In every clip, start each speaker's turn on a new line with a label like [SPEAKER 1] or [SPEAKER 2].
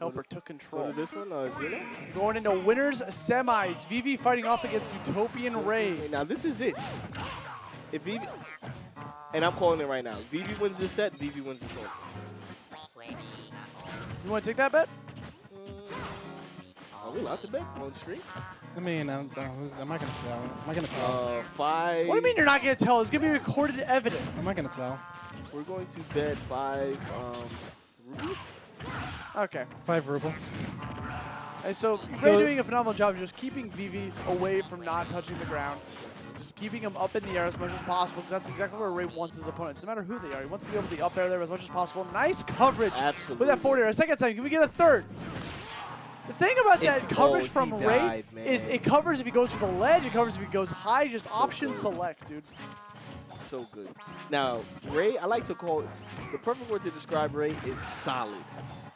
[SPEAKER 1] Helper took control.
[SPEAKER 2] Go to this one, Xeno.
[SPEAKER 1] Going into winners semis. Vivi fighting off against Utopian Ray.
[SPEAKER 2] Now this is it. If Vivi, and I'm calling it right now. Vivi wins this set, Vivi wins the tournament.
[SPEAKER 1] You want to take that bet?
[SPEAKER 2] Are we allowed to bet on stream?
[SPEAKER 3] I mean, am I going to tell? Am I going to tell?
[SPEAKER 2] 5.
[SPEAKER 1] What do you mean you're not going to tell? It's going to be recorded evidence.
[SPEAKER 3] I'm not going to tell.
[SPEAKER 2] We're going to bet 5 rupees.
[SPEAKER 1] Okay.
[SPEAKER 3] 5 rubles.
[SPEAKER 1] And so Ray doing a phenomenal job of just keeping Vivi away from not touching the ground. Just keeping him up in the air as much as possible, because that's exactly where Ray wants his opponents, no matter who they are. He wants to be able to be up there as much as possible. Nice coverage with that forward air. A second time, can we get a third? The thing about that coverage from Ray is it covers if he goes for the ledge, it covers if he goes high, just option select, dude.
[SPEAKER 2] So good. Now, Ray, I like to call it, the perfect word to describe Ray is solid.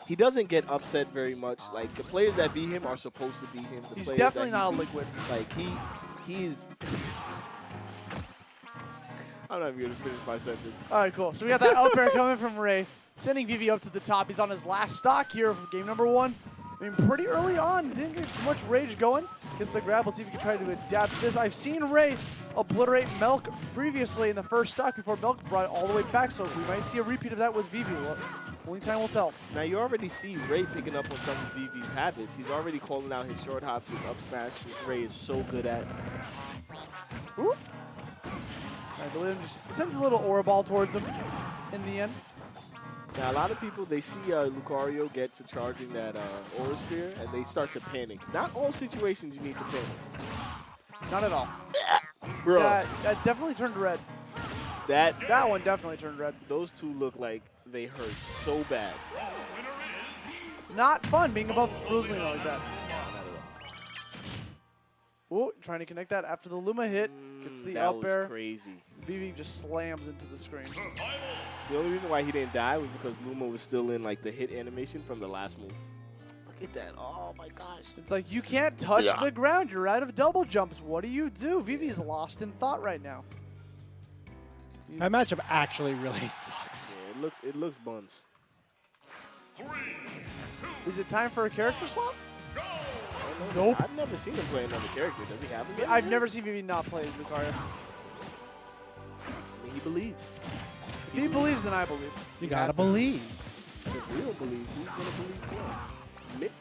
[SPEAKER 2] He doesn't get upset very much. Like, the players that beat him are supposed to beat him.
[SPEAKER 1] He's definitely not a liquid.
[SPEAKER 2] Like, he's... I'm not even going to finish my sentence.
[SPEAKER 1] All right, cool. So we got that up air coming from Ray, sending Vivi up to the top. He's on his last stock here of game number 1. I mean, pretty early on, didn't get too much rage going. Gets the grab. Let's see if he can try to adapt to this. I've seen Ray obliterate Milk previously in the first stock before Milk brought it all the way back, so we might see a repeat of that with Vivi. Only time will tell.
[SPEAKER 2] Now, you already see Ray picking up on some of Vivi's habits. He's already calling out his short hops with up smash, which Ray is so good at.
[SPEAKER 1] Ooh. I believe him just sends a little aura ball towards him in the end.
[SPEAKER 2] Now, a lot of people, they see Lucario get to charging that aura sphere, and they start to panic. Not all situations you need to panic.
[SPEAKER 1] Not at all.
[SPEAKER 2] Bro.
[SPEAKER 1] That definitely turned red. That one definitely turned red.
[SPEAKER 2] Those two look like they hurt so bad.
[SPEAKER 1] Not fun being above Rosalina like that. Ooh, trying to connect that after the Luma hit. Gets the up air.
[SPEAKER 2] That was crazy.
[SPEAKER 1] Vivi just slams into the screen.
[SPEAKER 2] The only reason why he didn't die was because Luma was still in like the hit animation from the last move. Look at that. Oh my gosh.
[SPEAKER 1] It's like you can't touch the ground. You're out of double jumps. What do you do? Vivi's lost in thought right now.
[SPEAKER 3] That matchup actually really sucks.
[SPEAKER 2] Yeah, it looks buns.
[SPEAKER 1] Is it time for a character swap?
[SPEAKER 2] Nope. I've never seen him play another character. Does he have his own?
[SPEAKER 1] I've never seen Vivi not play Lucario.
[SPEAKER 2] I mean, he believes.
[SPEAKER 1] If he believes, then I believe.
[SPEAKER 3] You gotta believe.
[SPEAKER 2] If we don't believe, who's gonna believe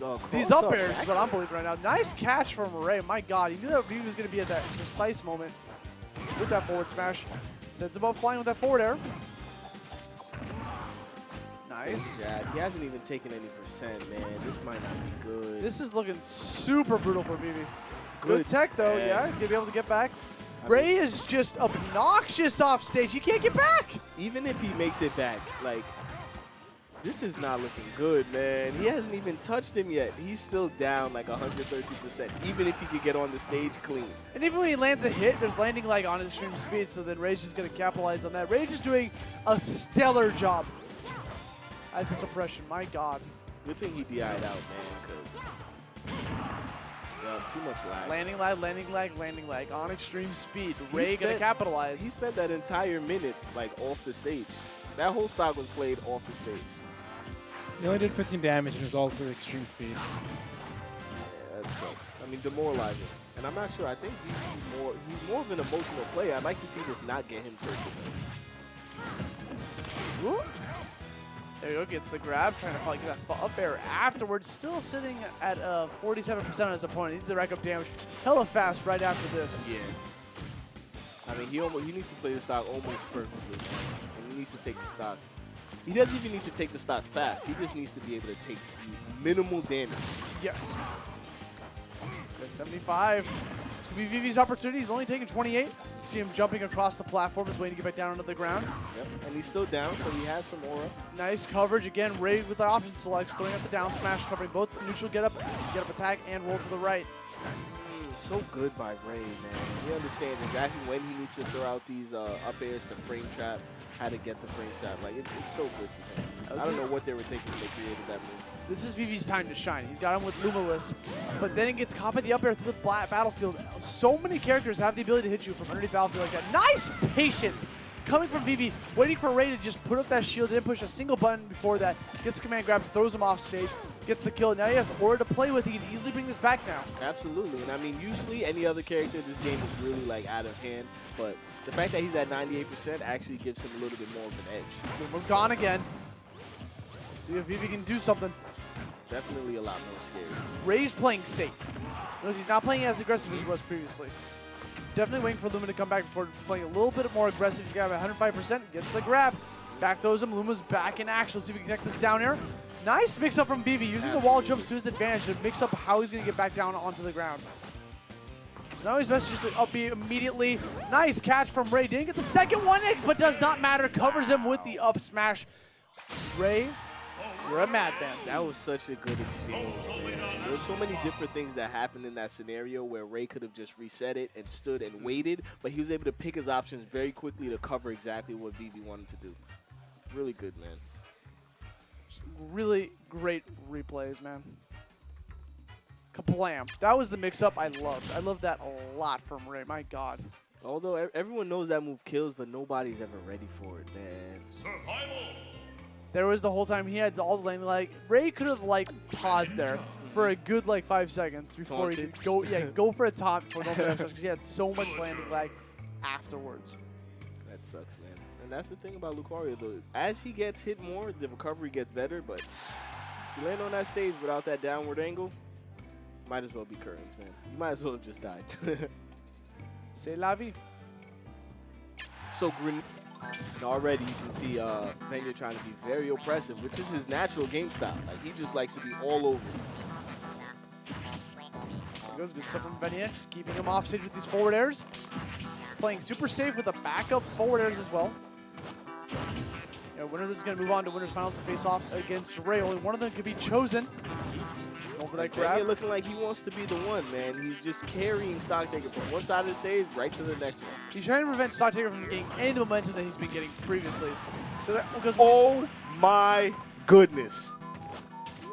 [SPEAKER 2] what?
[SPEAKER 1] These up airs is what I'm believing right now. Nice catch from Ray. My God, he knew that Vivi was going to be at that precise moment with that forward smash. Sends him up flying with that forward air. Nice.
[SPEAKER 2] Yeah, he hasn't even taken any percent, man. This might not be good.
[SPEAKER 1] This is looking super brutal for Vivi. Good tech, though. Yeah, he's going to be able to get back. Ray is just obnoxious off stage. He can't get back.
[SPEAKER 2] Even if he makes it back, like, this is not looking good, man. He hasn't even touched him yet. He's still down like 113%, even if he could get on the stage clean.
[SPEAKER 1] And even when he lands a hit, there's landing like on his extreme speed, so then Rage is going to capitalize on that. Rage is doing a stellar job at the suppression. My God.
[SPEAKER 2] Good thing he DI'd out, man, because too much lag.
[SPEAKER 1] Landing lag, landing lag, landing lag on extreme speed. Ray going to capitalize.
[SPEAKER 2] He spent that entire minute like off the stage. That whole stock was played off the stage.
[SPEAKER 3] He only did 15 damage and it was all through extreme speed.
[SPEAKER 2] Yeah, that sucks. I mean, demoralizing. And I'm not sure. I think he's more of an emotional player. I'd like to see this not get him tilted.
[SPEAKER 1] There you go. Gets the grab. Trying to probably get that up air afterwards. Still sitting at 47% on his opponent. Needs to rack up damage hella fast right after this.
[SPEAKER 2] Yeah. I mean, he needs to play the stock almost perfectly. And he needs to take the stock. He doesn't even need to take the stock fast. He just needs to be able to take minimal damage.
[SPEAKER 1] Yes. 75. This could be Vivi's opportunity. He's only taking 28. You see him jumping across the platform. He's waiting to get back down onto the ground.
[SPEAKER 2] Yep. And he's still down, so he has some aura.
[SPEAKER 1] Nice coverage. Again, Ray with the option selects, throwing up the down smash, covering both neutral get up attack, and roll to the right.
[SPEAKER 2] So good by Ray, man. He understands exactly when he needs to throw out these up airs to frame trap, how to get the frame trap. Like, it's so good for him. I don't know what they were thinking when they created that move.
[SPEAKER 1] This is Vivi's time to shine. He's got him with Lumaless, but then it gets caught by the up air through the battlefield. So many characters have the ability to hit you from underneath the battlefield like that. Nice patience coming from Vivi, waiting for Ray to just put up that shield, didn't push a single button before that. Gets the command grab, throws him off stage. gets the kill. Now he has Aura to play with. He can easily bring this back now.
[SPEAKER 2] Absolutely. And I mean, usually any other character in this game is really like out of hand, but the fact that he's at 98% actually gives him a little bit more of an edge.
[SPEAKER 1] Luma's gone again. Let's see if Vivi can do something.
[SPEAKER 2] Definitely a lot more scary.
[SPEAKER 1] Ray's playing safe. Notice he's not playing as aggressive as he was previously. Definitely waiting for Luma to come back before playing a little bit more aggressive. He's got 105%. Gets the grab. Back throws him. Luma's back in action. Let's see if we can connect this down here. Nice mix up from BB, using the wall jumps to his advantage to mix up how he's going to get back down onto the ground. So now he's best just to up B immediately. Nice catch from Ray. Didn't get the second one, but does not matter. Covers him with the up smash. Ray, you're a madman.
[SPEAKER 2] That was such a good exchange, man. There's so many different things that happened in that scenario where Ray could have just reset it and stood and waited, but he was able to pick his options very quickly to cover exactly what BB wanted to do. Really good, man.
[SPEAKER 1] Really great replays, man. Kablam. That was the mix-up I loved. I loved that a lot from Ray. My God.
[SPEAKER 2] Although everyone knows that move kills, but nobody's ever ready for it, man.
[SPEAKER 4] Survival.
[SPEAKER 1] There was the whole time he had all the landing. Like, Ray could have, like, paused there for a good, like, 5 seconds before he could go for a taunt before going for that because he had so much landing lag afterwards.
[SPEAKER 2] That sucks, man. And that's the thing about Lucario, though. As he gets hit more, the recovery gets better, but if you land on that stage without that downward angle, might as well be curtains, man. You might as well have just died.
[SPEAKER 1] C'est la vie.
[SPEAKER 2] So, and already you can see Venya trying to be very oppressive, which is his natural game style. Like, he just likes to be all over.
[SPEAKER 1] There goes good stuff from Venya, just keeping him off stage with these forward airs. Playing super safe with a backup forward airs as well. Winner of this is going to move on to winners finals to face off against Ray. Only one of them could be chosen. Going for that grab.
[SPEAKER 2] Venya looking like he wants to be the one, man. He's just carrying Stocktaker from one side of the stage right to the next one.
[SPEAKER 1] He's trying to prevent Stocktaker from getting any of the momentum that he's been getting previously. So that goes.
[SPEAKER 2] Oh my goodness.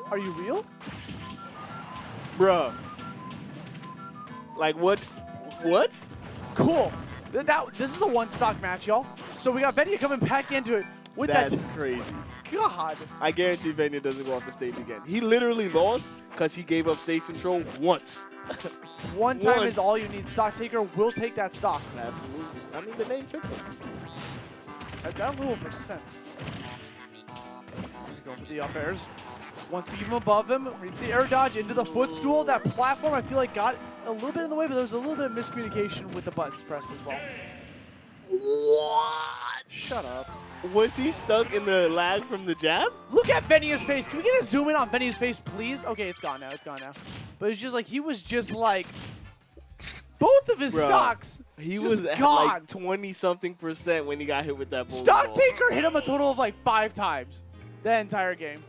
[SPEAKER 1] Are you real?
[SPEAKER 2] Bruh. Like, what? What?
[SPEAKER 1] Cool. This is a one-stock match, y'all. So we got Venya coming back into it with
[SPEAKER 2] That's crazy.
[SPEAKER 1] God.
[SPEAKER 2] I guarantee Venya doesn't go off the stage again. He literally lost because he gave up stage control once.
[SPEAKER 1] One time is all you need. Stocktaker will take that stock.
[SPEAKER 2] Absolutely. I mean, the name fits him.
[SPEAKER 1] At that little percent. Going for the up airs. Wants to keep him above him. Reads the air dodge into the footstool. That platform, I feel like, got a little bit in the way, but there was a little bit of miscommunication with the buttons pressed as well.
[SPEAKER 2] What?
[SPEAKER 1] Shut up.
[SPEAKER 2] Was he stuck in the lag from the jab?
[SPEAKER 1] Look at Venya's face. Can we get a zoom in on Venya's face, please? Okay, it's gone now. It's gone now. But it's just like, he was just like, both of his stocks.
[SPEAKER 2] He
[SPEAKER 1] just
[SPEAKER 2] was at
[SPEAKER 1] gone.
[SPEAKER 2] like 20-something% when he got hit with that bowling
[SPEAKER 1] Stocktaker hit him a total of like 5 times that entire game.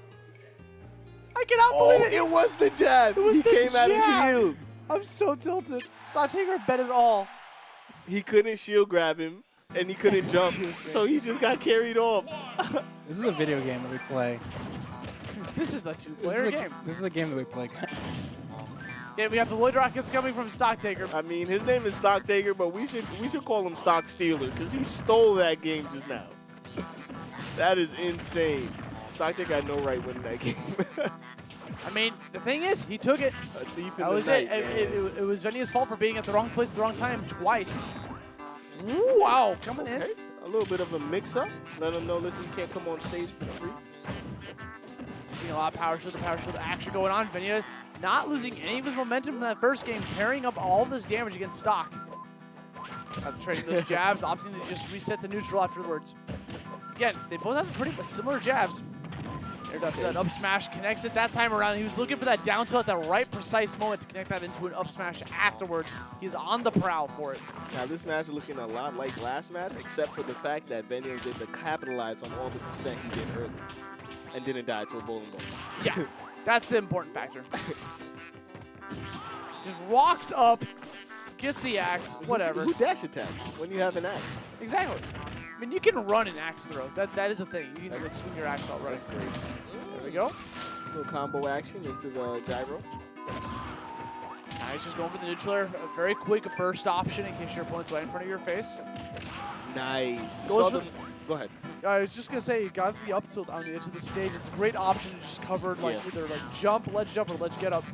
[SPEAKER 1] I cannot believe it.
[SPEAKER 2] It was the jab. He came out of shield.
[SPEAKER 1] I'm so tilted. Stocktaker bet it all.
[SPEAKER 2] He couldn't shield grab him, and he couldn't jump, so he just got carried off.
[SPEAKER 3] This is a video game that we play.
[SPEAKER 1] This is a two-player game.
[SPEAKER 3] This is a game that we play.
[SPEAKER 1] Yeah, we got the Lloyd Rockets coming from Stocktaker.
[SPEAKER 2] I mean, his name is Stocktaker, but we should call him Stock Stealer because he stole that game just now. That is insane. Stocktaker had no right winning that game.
[SPEAKER 1] I mean, the thing is, he took it.
[SPEAKER 2] A thief in
[SPEAKER 1] That
[SPEAKER 2] the
[SPEAKER 1] was
[SPEAKER 2] night,
[SPEAKER 1] it. It was Venya's fault for being at the wrong place at the wrong time twice. Ooh, wow, coming in.
[SPEAKER 2] A little bit of a mix-up. Let him know, listen, you can't come on stage for free.
[SPEAKER 1] Seeing a lot of power shield action going on. Venya not losing any of his momentum from that first game, carrying up all this damage against Stock. Trading those jabs, opting to just reset the neutral afterwards. Again, they both have pretty similar jabs. Air dodge that up smash, connects it that time around. He was looking for that down tilt at the right precise moment to connect that into an up smash afterwards. He's on the prowl for it.
[SPEAKER 2] Now this match is looking a lot like last match, except for the fact that Venya was able to capitalize on all the percent he did early and didn't die to a bowling ball.
[SPEAKER 1] Yeah, that's the important factor. Just rocks up, gets the axe, whatever.
[SPEAKER 2] Who dash attacks when you have an axe?
[SPEAKER 1] Exactly. I mean, you can run an axe throw. That is the thing. You can like swing your axe while running.
[SPEAKER 2] That's great.
[SPEAKER 1] There we go.
[SPEAKER 2] Little combo action into the gyro.
[SPEAKER 1] Nice, just going for the neutral air. A very quick first option in case your opponent's right in front of your face.
[SPEAKER 2] Nice.
[SPEAKER 1] Goes for,
[SPEAKER 2] Go ahead.
[SPEAKER 1] I was just gonna say, you got the up tilt on the edge of the stage. It's a great option to just cover like either like jump, ledge jump, or ledge get up.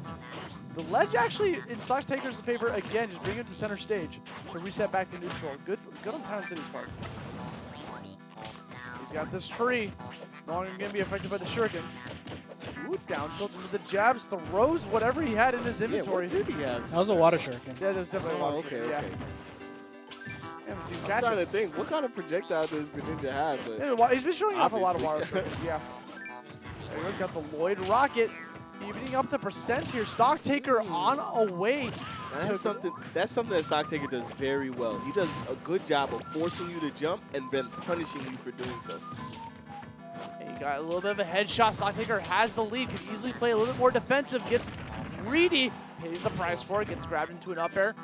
[SPEAKER 1] The ledge actually in Stock Taker's favor again. Just bring him to center stage to reset back to neutral. Good on Town City's part. He's got this tree. No longer gonna be affected by the shurikens. Ooh, down tilt into the jabs, throws, whatever he had in his inventory.
[SPEAKER 2] Yeah, what did he have?
[SPEAKER 3] That was a water shuriken.
[SPEAKER 1] Yeah, that was definitely a water
[SPEAKER 2] okay,
[SPEAKER 1] shuriken,
[SPEAKER 2] okay.
[SPEAKER 1] Haven't seen him
[SPEAKER 2] I'm
[SPEAKER 1] catch
[SPEAKER 2] trying
[SPEAKER 1] it.
[SPEAKER 2] to think, what kind of projectile does Greninja have? But
[SPEAKER 1] Yeah, he's been showing off a lot of water
[SPEAKER 2] Obviously.
[SPEAKER 1] shurikens, yeah. There he goes, got the Lloyd Rocket. Evening up the percent here. Stock Taker on a way.
[SPEAKER 2] that's something that Stock Taker does very well. He does a good job of forcing you to jump and then punishing you for doing so.
[SPEAKER 1] He got a little bit of a headshot. Stock Taker has the lead. Could easily play a little bit more defensive. Gets greedy. Pays the price for it. Gets grabbed into an up air.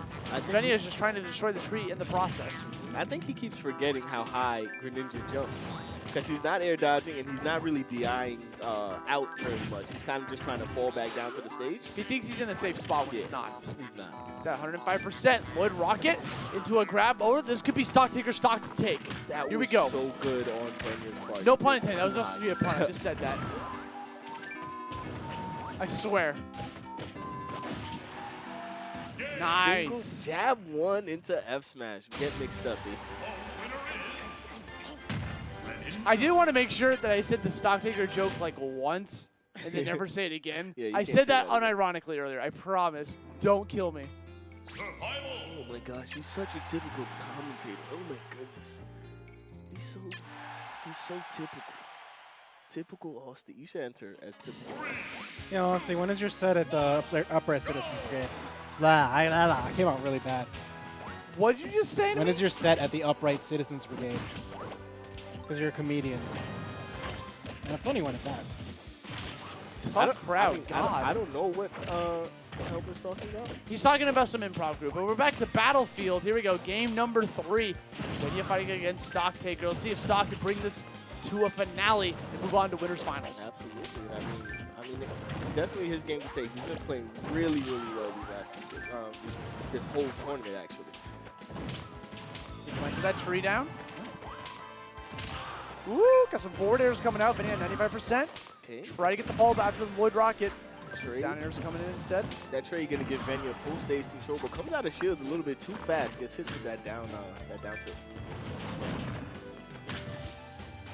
[SPEAKER 1] Venia is just trying to destroy the tree in the process.
[SPEAKER 2] I think he keeps forgetting how high Greninja jumps. Because he's not air dodging and he's not really DIing out very much. He's kind of just trying to fall back down to the stage.
[SPEAKER 1] He thinks he's in a safe spot when he's not.
[SPEAKER 2] He's not.
[SPEAKER 1] It's at 105%. Lloyd Rocket into a grab. Oh, this could be Stock Taker stock to take.
[SPEAKER 2] That
[SPEAKER 1] Here
[SPEAKER 2] was
[SPEAKER 1] we go.
[SPEAKER 2] so good on Venia's part.
[SPEAKER 1] No pun intended. That was supposed to be a pun. I just said that. I swear. Nice.
[SPEAKER 2] Single jab one into F smash. Get mixed up, B.
[SPEAKER 1] I did want to make sure that I said the Stock Taker joke like once and then never say it again.
[SPEAKER 2] Yeah, you
[SPEAKER 1] I
[SPEAKER 2] can't
[SPEAKER 1] said
[SPEAKER 2] say
[SPEAKER 1] that
[SPEAKER 2] that again.
[SPEAKER 1] unironically earlier. I promise. Don't kill me.
[SPEAKER 2] Oh my gosh, he's such a typical commentator. Oh my goodness. He's so typical. Typical Austin. You should enter as typical Austin.
[SPEAKER 3] Yeah, honestly, when is your set at the Upright Citizens Brigade? I came out really bad.
[SPEAKER 1] What did you just say to
[SPEAKER 3] When
[SPEAKER 1] me?
[SPEAKER 3] is your set at the Upright Citizens Brigade? Because you're a comedian. And a funny one at that.
[SPEAKER 1] Tough crowd.
[SPEAKER 2] I don't know what Helper's talking about.
[SPEAKER 1] He's talking about some improv group, but we're back to Battlefield. Here we go, game number 3. Venia fighting against Stock Taker. Let's see if Stock can bring this to a finale and move on to winners finals.
[SPEAKER 2] Absolutely. I mean, definitely his game to take. He's been playing really, really well this whole tournament, actually.
[SPEAKER 1] He went to that tree down. Woo, got some forward airs coming out. Venia at 95%.
[SPEAKER 2] Okay.
[SPEAKER 1] Try to get the ball back to the Lloyd Rocket.
[SPEAKER 2] Trey.
[SPEAKER 1] Down airs coming in instead.
[SPEAKER 2] That trade gonna give Venia full stage control, but comes out of shields a little bit too fast. Gets hit with that down tilt.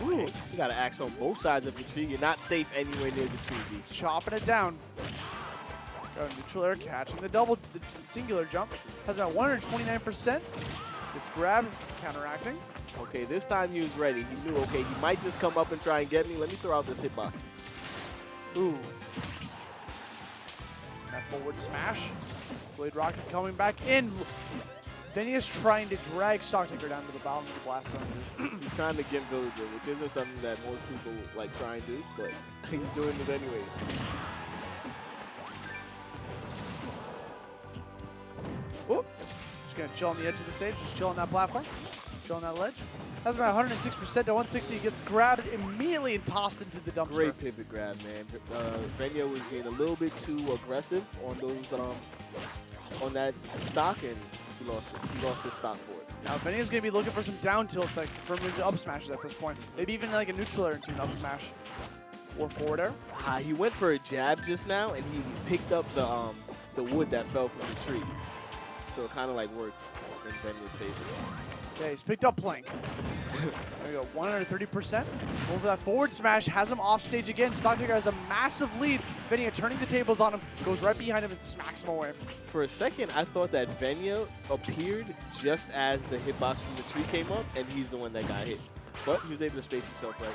[SPEAKER 2] Ooh, you gotta axe on both sides of the tree. You're not safe anywhere near the tree, B.
[SPEAKER 1] Chopping it down. Got a neutral air, catching the singular jump. Has about 129%. Gets grabbed, counteracting.
[SPEAKER 2] Okay, this time he was ready. He knew, okay, he might just come up and try and get me. Let me throw out this hitbox.
[SPEAKER 1] Ooh. That forward smash. Blade Rocket coming back in. Venia's trying to drag Stock Taker down to the bottom of the blast zone.
[SPEAKER 2] He's trying to get Villager, which isn't something that most people like try and do, but he's doing it anyway.
[SPEAKER 1] Whoop. Just gonna chill on the edge of the stage, just chill on that platform, chill on that ledge. That's about 106% to 160. Gets grabbed immediately and tossed into the dumpster.
[SPEAKER 2] Great pivot grab, man. Venia was being a little bit too aggressive on those on that stock, and he lost his stock for it.
[SPEAKER 1] Now Venia's gonna be looking for some down tilts, like from the up smashes at this point. Maybe even like a neutral air into an up smash or forward air.
[SPEAKER 2] He went for a jab just now, and he picked up the wood that fell from the tree, so it kind of like worked in Venia's favor.
[SPEAKER 1] Yeah, he's picked up Plank. There we go, 130%. Going for that forward smash, has him off stage again. Stock Taker has a massive lead. Venia turning the tables on him, goes right behind him and smacks him away.
[SPEAKER 2] For a second, I thought that Venia appeared just as the hitbox from the tree came up, and he's the one that got hit. But he was able to space himself right.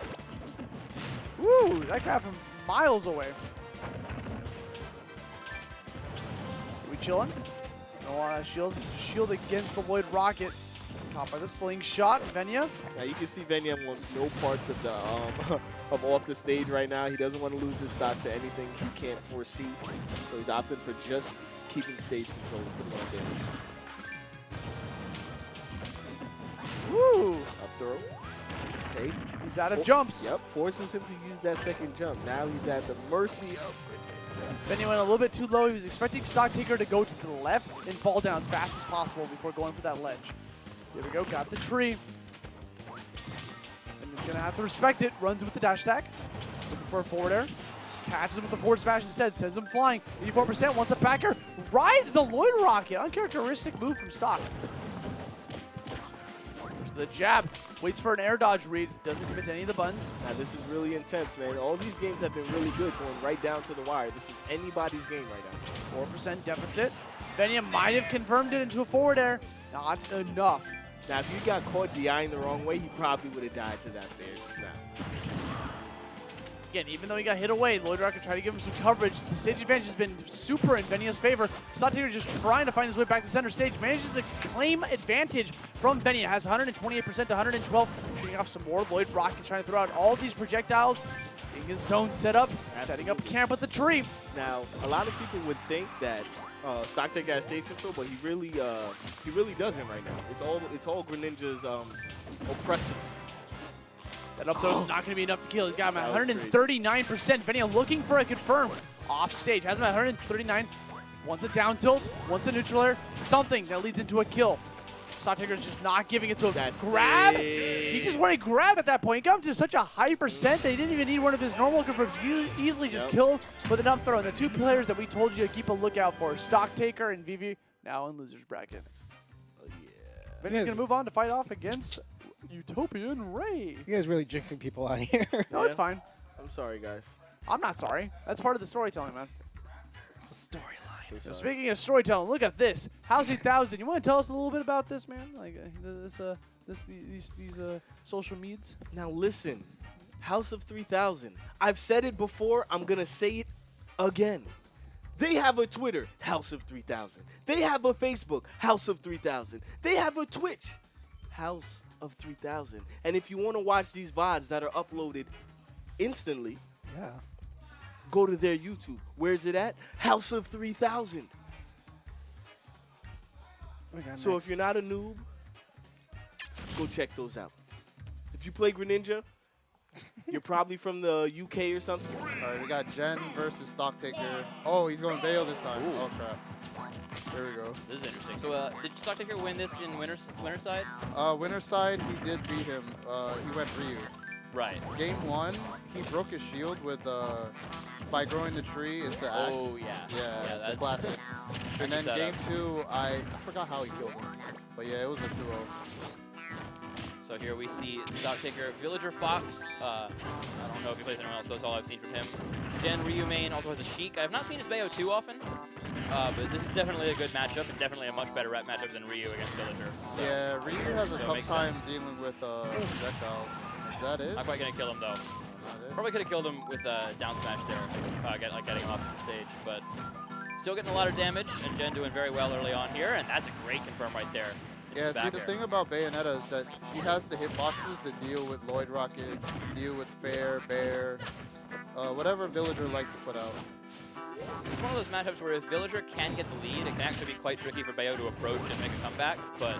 [SPEAKER 1] Woo, that got from miles away. We chilling? No on that shield against the Lloyd Rocket. Caught by the slingshot, Venia.
[SPEAKER 2] Now you can see Venia wants no parts of the of off the stage right now. He doesn't want to lose his stock to anything he can't foresee, so he's opting for just keeping stage control and putting on damage.
[SPEAKER 1] Woo!
[SPEAKER 2] Up throw. Okay.
[SPEAKER 1] He's out of jumps.
[SPEAKER 2] Yep. Forces him to use that second jump. Now he's at the mercy of.
[SPEAKER 1] Venia went a little bit too low. He was expecting Stock Taker to go to the left and fall down as fast as possible before going for that ledge. Here we go, got the tree. And He's going to have to respect it. Runs with the dash attack. Looking for a forward air. Catches him with the forward smash instead. Sends him flying. 84% wants a backer. Rides the Lloyd Rocket. Uncharacteristic move from stock. Goes to the jab. Waits for an air dodge read. Doesn't commit to any of the buttons.
[SPEAKER 2] Now, this is really intense, man. All these games have been really good, going right down to the wire. This is anybody's game right now.
[SPEAKER 1] 4% deficit. Venia might have confirmed it into a forward air. Not enough.
[SPEAKER 2] Now, if you got caught DIing the wrong way, he probably would have died to that fair just now.
[SPEAKER 1] Again, even though he got hit away, Lloyd Rocket tried to give him some coverage. The stage advantage has been super in Venia's favor. Stocktaker just trying to find his way back to center stage. Manages to claim advantage from Venia. Has 128% to 112. Shooting off some more. Lloyd Rocket trying to throw out all these projectiles. Getting his zone set up. Setting up camp with the tree.
[SPEAKER 2] Now, a lot of people would think that Stocktaker has stage control, but he really doesn't right now. It's all Greninja's oppressing.
[SPEAKER 1] That up throw is not going to be enough to kill. He's got him at 139%. Venia looking for a confirm. Off stage. Has him at 139. Wants a down tilt. Wants a neutral air. Something that leads into a kill. Stocktaker's just not giving it to him.
[SPEAKER 2] That's
[SPEAKER 1] grab.
[SPEAKER 2] it.
[SPEAKER 1] He just wanted grab at that point. He got him to such a high percent that he didn't even need one of his normal confirms. He easily just killed with an up throw. And the two players that we told you to keep a lookout for, Stocktaker and Vivi, now in losers bracket.
[SPEAKER 2] Oh, yeah.
[SPEAKER 1] Venia's going to move on to fight off against Utopian Ray.
[SPEAKER 3] You guys really jinxing people out here.
[SPEAKER 1] No, it's fine.
[SPEAKER 2] I'm sorry, guys.
[SPEAKER 1] I'm not sorry. That's part of the storytelling, man.
[SPEAKER 3] It's a storyline.
[SPEAKER 1] So speaking of storytelling, look at this. House 8000. You want to tell us a little bit about this, man? Like these social meds.
[SPEAKER 2] Now listen, House of 3000. I've said it before. I'm gonna say it again. They have a Twitter, House of 3000. They have a Facebook, House of 3000. They have a Twitch, House of 3000. And if you want to watch these VODs that are uploaded instantly,
[SPEAKER 3] Yeah.
[SPEAKER 2] go to their YouTube. Where's it at? House of 3000. So if you're not a noob, go check those out. If you play Greninja, you're probably from the UK or something.
[SPEAKER 4] All right, we got Jen versus Stocktaker. Oh, he's going Bayo this time.
[SPEAKER 5] Ooh.
[SPEAKER 4] Oh, crap. There we go.
[SPEAKER 5] This is interesting. So, did Stocktaker win this in winner's side?
[SPEAKER 4] Winner's side, he did beat him. He went Ryu.
[SPEAKER 5] Right.
[SPEAKER 4] Game 1, he broke his shield with by growing the tree into axe.
[SPEAKER 5] Oh, yeah.
[SPEAKER 4] Yeah, the
[SPEAKER 5] that's
[SPEAKER 4] classic. And then
[SPEAKER 5] setup.
[SPEAKER 4] game 2, I forgot how he killed him. But yeah, it was a 2-0.
[SPEAKER 5] So here we see Stocktaker, Villager Fox. I don't know if he plays anyone else. That's all I've seen from him. Jen, Ryu main also has a Sheik. I have not seen his Bayo too often, but this is definitely a good matchup and definitely a much better matchup than Ryu against Villager. So,
[SPEAKER 4] Yeah, Ryu has a
[SPEAKER 5] so it
[SPEAKER 4] tough
[SPEAKER 5] makes
[SPEAKER 4] time
[SPEAKER 5] sense.
[SPEAKER 4] dealing with projectiles. Is that it?
[SPEAKER 5] Not quite gonna kill him though.
[SPEAKER 4] Not it?
[SPEAKER 5] Probably could have killed him with a down smash there, getting him off the stage, but still getting a lot of damage, and Jen doing very well early on here, and that's a great confirm right there.
[SPEAKER 4] Yeah, see, the thing about Bayonetta is that she has the hitboxes to deal with Lloyd Rocket, deal with Fair, Bear, whatever Villager likes to put out.
[SPEAKER 5] It's one of those matchups where if Villager can get the lead, it can actually be quite tricky for Bayo to approach and make a comeback, but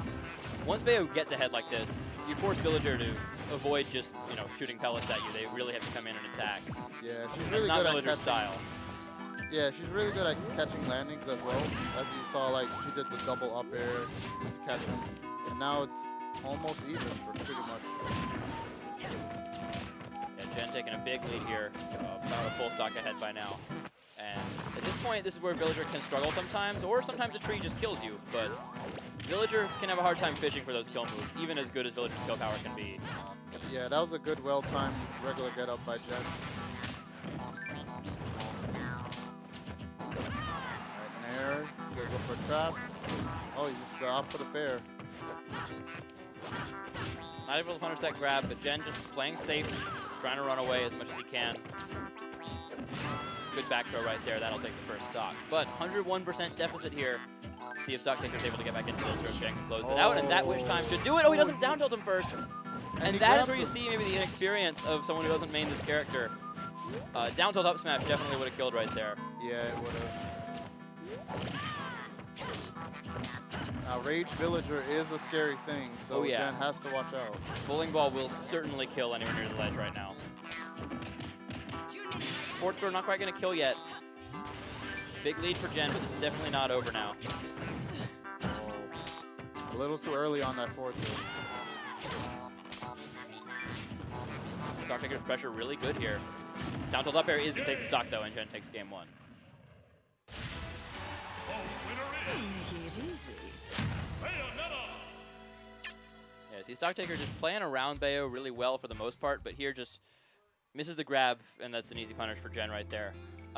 [SPEAKER 5] once Bayo gets ahead like this, you force Villager to avoid just, shooting pellets at you. They really have to come in and attack.
[SPEAKER 4] Yeah, she's
[SPEAKER 5] That's
[SPEAKER 4] really
[SPEAKER 5] not
[SPEAKER 4] good at
[SPEAKER 5] Villager's
[SPEAKER 4] catching.
[SPEAKER 5] style.
[SPEAKER 4] Yeah, she's really good at catching landings as well. As you saw, like she did the double up air to catch him, and now it's almost even pretty much.
[SPEAKER 5] Yeah, Jen taking a big lead here, about a full stock ahead by now. And at this point, this is where Villager can struggle sometimes, or sometimes a tree just kills you. But Villager can have a hard time fishing for those kill moves, even as good as Villager's kill power can be.
[SPEAKER 4] Yeah, that was a good, well-timed regular get-up by Jen. Right, an air. He's gonna go for a trap. Oh, he's just off for the fair.
[SPEAKER 5] Not able to punish that grab, but Jen just playing safe, trying to run away as much as he can. Good back throw right there. That'll take the first stock. But 101% deficit here. See if Stocktaker's able to get back into this, or if Jen can close it out. And that wish time should do it. Oh, he doesn't down tilt him first. And that is where you see maybe the inexperience of someone who doesn't main this character. Down tilt up smash definitely would have killed right there.
[SPEAKER 4] Yeah, it would have. Now, Rage Villager is a scary thing, so Jen has to watch out.
[SPEAKER 5] Bowling ball will certainly kill anyone near the ledge right now. Fort throw not quite going to kill yet. Big lead for Jen, but this is definitely not over now.
[SPEAKER 4] A little too early on that forward throw.
[SPEAKER 5] Stock Taker's pressure really good here. Down tilt up air is going to take the stock, though, and Gen takes game 1.
[SPEAKER 6] Making it easy.
[SPEAKER 5] Yeah, see Stock Taker just playing around Bayo really well for the most part, but here just misses the grab, and that's an easy punish for Gen right there.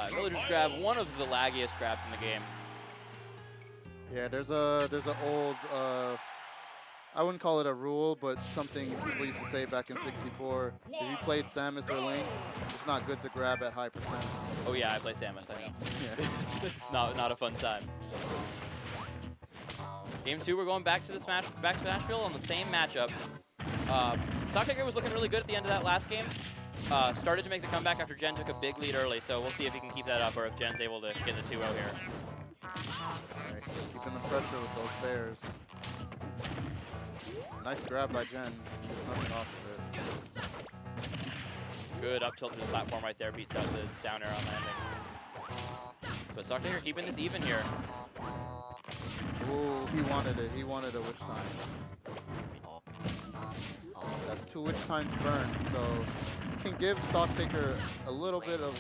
[SPEAKER 5] Villager's grab, one of the laggiest grabs in the game.
[SPEAKER 4] Yeah, there's a old, I wouldn't call it a rule, but something people used to say back in 64. If you played Samus or Link, it's not good to grab at high percents.
[SPEAKER 5] Oh yeah, I play Samus, I know.
[SPEAKER 4] Yeah.
[SPEAKER 5] It's not a fun time. Game 2, we're going back to the Smash field on the same matchup. Stock Taker was looking really good at the end of that last game. Started to make the comeback after Gen took a big lead early, so we'll see if he can keep that up or if Gen's able to get the 2-0 here.
[SPEAKER 4] Alright, keeping the pressure with those bears. Nice grab by Gen. Gets nothing off of it.
[SPEAKER 5] Good up tilt to the platform right there, beats out the down air on landing. But Stock Taker keeping this even here.
[SPEAKER 4] Ooh, he wanted it. He wanted a witch time. That's 2 witch times burned, so you can give Stock Taker a little bit of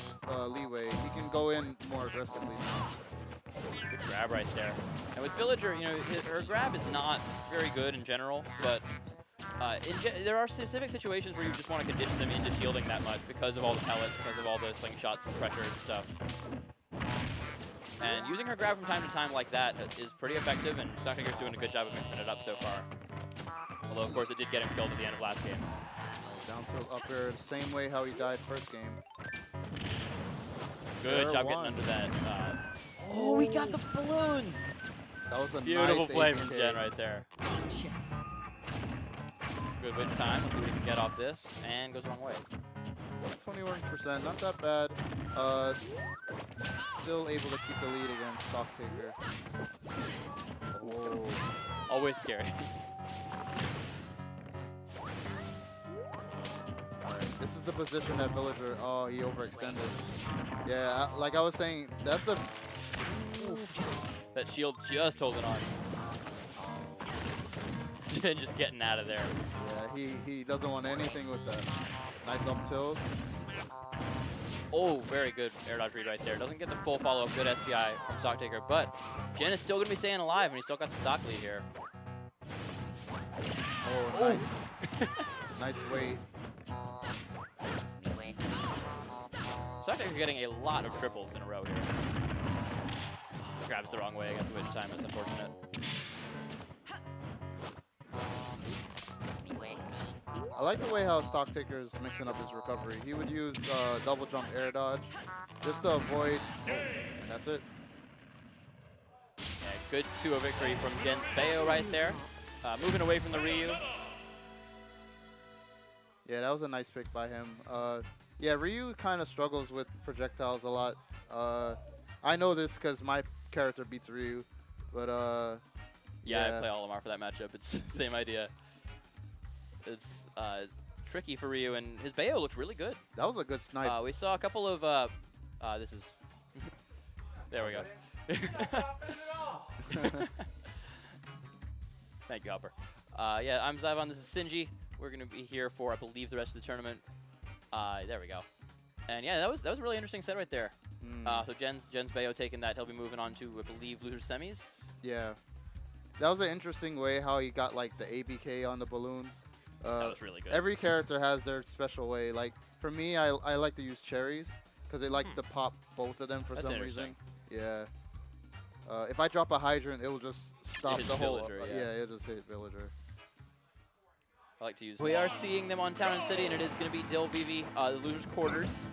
[SPEAKER 4] leeway. He can go in more aggressively now.
[SPEAKER 5] Good grab right there. And with Villager, you know, her grab is not very good in general, but there are specific situations where you just want to condition them into shielding that much because of all the pellets, because of all the slingshots and pressure and stuff. And using her grab from time to time like that is pretty effective, and Stock Taker's doing a good job of mixing it up so far. Although, of course, it did get him killed at the end of last game.
[SPEAKER 4] Down tilt up air, the same way how he died first game.
[SPEAKER 5] Good job getting under that. Oh, we got the balloons!
[SPEAKER 4] That was a
[SPEAKER 5] Beautiful
[SPEAKER 4] nice
[SPEAKER 5] play
[SPEAKER 4] APK.
[SPEAKER 5] from Gen right there. Good witch time. Let's see what he can get off this. And goes the wrong way.
[SPEAKER 4] 21%, not that bad. Still able to keep the lead against Stock Taker. Whoa.
[SPEAKER 5] Always scary.
[SPEAKER 4] Alright, this is the position that Villager, oh, he overextended. Yeah, like I was saying, that's the... Oof.
[SPEAKER 5] That shield just holding on. Gen just getting out of there.
[SPEAKER 4] Yeah, he doesn't want anything with that. Nice up tilt.
[SPEAKER 5] Oh, very good air dodge read right there. Doesn't get the full follow-up. Good STI from Stock Taker, but Gen is still going to be staying alive, and he's still got the stock lead here.
[SPEAKER 4] Oh, nice. Nice weight.
[SPEAKER 5] Stock Taker getting a lot of triples in a row here. Grabs the wrong way against the witch time. That's unfortunate.
[SPEAKER 4] I like the way how Stock Taker is mixing up his recovery. He would use double jump air dodge just to avoid, and that's it.
[SPEAKER 5] Yeah, good 2-0 victory from Gen's Bayo right there. Moving away from the Ryu.
[SPEAKER 4] Yeah, that was a nice pick by him. Yeah, Ryu kind of struggles with projectiles a lot. I know this because my character beats Ryu, but
[SPEAKER 5] Yeah, I play Olimar for that matchup. It's the same idea. It's tricky for Ryu, and his Bayo looks really good.
[SPEAKER 4] that was a good snipe.
[SPEAKER 5] We saw a couple of, this is, there we go. Thank you, Hopper. Yeah, I'm Zyvon, this is Sinji. We're going to be here for, I believe, the rest of the tournament. There we go. And yeah, that was a really interesting set right there. So Gen's Bayo taking that. He'll be moving on to, I believe, loser semis.
[SPEAKER 4] Yeah. That was an interesting way how he got like the ABK on the balloons.
[SPEAKER 5] That was really good.
[SPEAKER 4] Every character has their special way. Like for me, I like to use cherries because it likes to pop both of them for
[SPEAKER 5] That's
[SPEAKER 4] some
[SPEAKER 5] interesting.
[SPEAKER 4] reason. Yeah. If I drop a hydrant, it will just stop
[SPEAKER 5] hits
[SPEAKER 4] the whole.
[SPEAKER 5] Villager, yeah.
[SPEAKER 4] Yeah, it'll just hit Villager.
[SPEAKER 5] I like to use. We are seeing them on Town and City, and it is going to be Dill Vivi, the losers' quarters.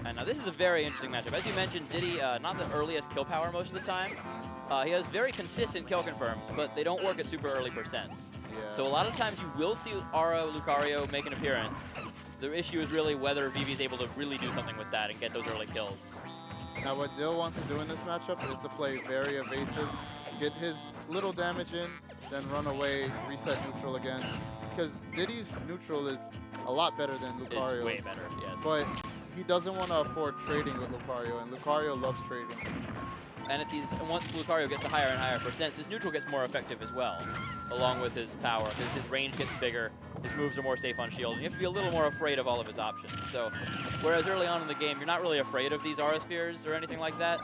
[SPEAKER 5] And now this is a very interesting matchup. As you mentioned, Diddy, not the earliest kill power most of the time. He has very consistent kill confirms, but they don't work at super early percents.
[SPEAKER 4] Yeah.
[SPEAKER 5] So a lot of times you will see Aura Lucario make an appearance. The issue is really whether Vivi is able to really do something with that and get those early kills.
[SPEAKER 4] Now what Dill wants to do in this matchup is to play very evasive, get his little damage in, then run away, reset neutral again. Because Diddy's neutral is a lot better than Lucario's.
[SPEAKER 5] It's way better, yes.
[SPEAKER 4] But he doesn't want to afford trading with Lucario, and Lucario loves trading.
[SPEAKER 5] And once Lucario gets to higher and higher percents, his neutral gets more effective as well, along with his power, because his range gets bigger, his moves are more safe on shield, and you have to be a little more afraid of all of his options. So, whereas early on in the game, you're not really afraid of these Aura Spheres or anything like that,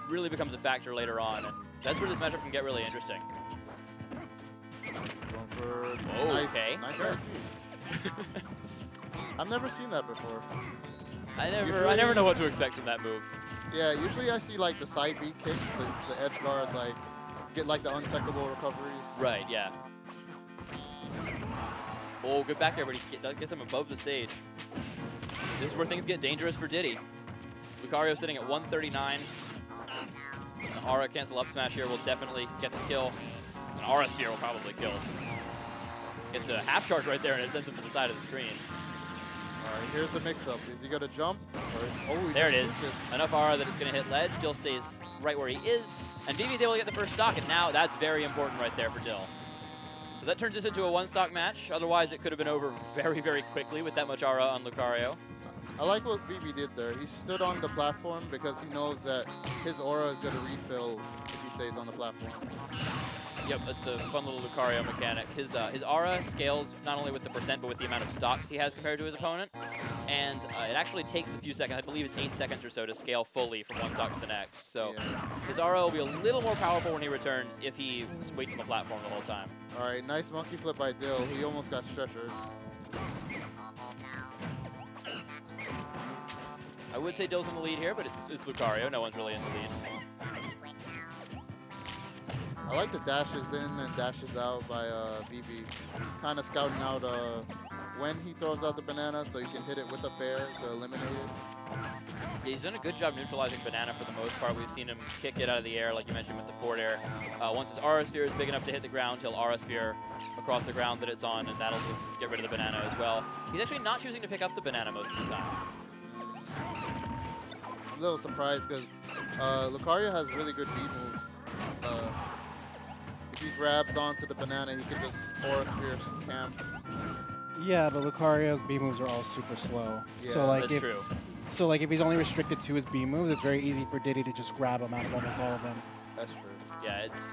[SPEAKER 5] really becomes a factor later on, and that's where this matchup can get really interesting.
[SPEAKER 4] Going for
[SPEAKER 5] Okay.
[SPEAKER 4] nice
[SPEAKER 5] Sure.
[SPEAKER 4] RP. I've never seen that before.
[SPEAKER 5] I never
[SPEAKER 4] Usually-
[SPEAKER 5] know what to expect from that move.
[SPEAKER 4] Yeah, usually I see like the side B kick, the edge guard, like get like the untechable recoveries.
[SPEAKER 5] Right, yeah. Oh, good back air, but he gets him above the stage. This is where things get dangerous for Diddy. Lucario sitting at 139. An Aura cancel up smash here will definitely get the kill. An Aura Sphere will probably kill. It's a half charge right there, and it sends him to the side of the screen.
[SPEAKER 4] All right, here's the mix-up. Is he gonna jump? Or, he
[SPEAKER 5] There it
[SPEAKER 4] just
[SPEAKER 5] is.
[SPEAKER 4] shoots it.
[SPEAKER 5] Enough Aura that it's going to hit ledge. Dill stays right where he is. And Vivi's able to get the first stock, and now that's very important right there for Dill. So that turns this into a one-stock match. Otherwise, it could have been over very, very quickly with that much Aura on Lucario.
[SPEAKER 4] I like what Vivi did there. He stood on the platform because he knows that his aura is gonna refill if he stays on the platform.
[SPEAKER 5] Yep, that's a fun little Lucario mechanic. His aura scales not only with the percent, but with the amount of stocks he has compared to his opponent. And it actually takes a few seconds, I believe it's 8 seconds or so, to scale fully from one stock to the next. So
[SPEAKER 4] Yeah.
[SPEAKER 5] his aura will be a little more powerful when he returns if he waits on the platform the whole time.
[SPEAKER 4] All right, nice monkey flip by Dill. He almost got stretchered.
[SPEAKER 5] I would say Dill's in the lead here, but it's Lucario. No one's really in the lead.
[SPEAKER 4] I like the dashes in and dashes out by Vivi. Kind of scouting out when he throws out the banana so he can hit it with a fair to eliminate it.
[SPEAKER 5] Yeah, he's done a good job neutralizing Banana for the most part. We've seen him kick it out of the air, like you mentioned with the forward air. Once his Aura Sphere is big enough to hit the ground, he'll Aura Sphere across the ground that it's on, and that'll get rid of the Banana as well. He's actually not choosing to pick up the Banana most of the time.
[SPEAKER 4] I'm a little surprised because Lucario has really good beat moves. If he grabs onto the banana, he can just Aura Sphere camp.
[SPEAKER 3] Yeah, but Lucario's B moves are all super slow.
[SPEAKER 4] Yeah,
[SPEAKER 3] so like
[SPEAKER 5] That's
[SPEAKER 3] if,
[SPEAKER 5] true.
[SPEAKER 3] So like if he's only restricted to his B moves, it's very easy for Diddy to just grab him out of almost all of them.
[SPEAKER 4] That's true.
[SPEAKER 5] Yeah, it's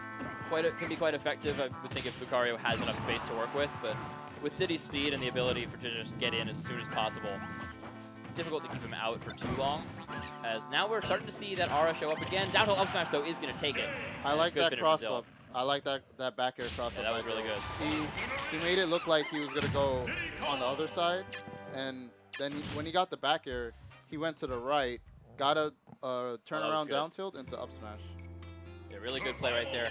[SPEAKER 5] can be quite effective. I would think if Lucario has enough space to work with, but with Diddy's speed and the ability to just get in as soon as possible, difficult to keep him out for too long. As now we're starting to see that Aura show up again. Down tilt up smash though is going to take it.
[SPEAKER 4] I like
[SPEAKER 5] Good
[SPEAKER 4] that
[SPEAKER 5] finish
[SPEAKER 4] cross
[SPEAKER 5] from Dill.
[SPEAKER 4] up. I like that back air cross up.
[SPEAKER 5] Yeah, that was
[SPEAKER 4] by
[SPEAKER 5] really
[SPEAKER 4] Dill.
[SPEAKER 5] good.
[SPEAKER 4] He made it look like he was gonna go on the other side, and then when he got the back air, he went to the right, got a turn
[SPEAKER 5] was
[SPEAKER 4] around
[SPEAKER 5] good.
[SPEAKER 4] down tilt into up smash.
[SPEAKER 5] Yeah, really good play right there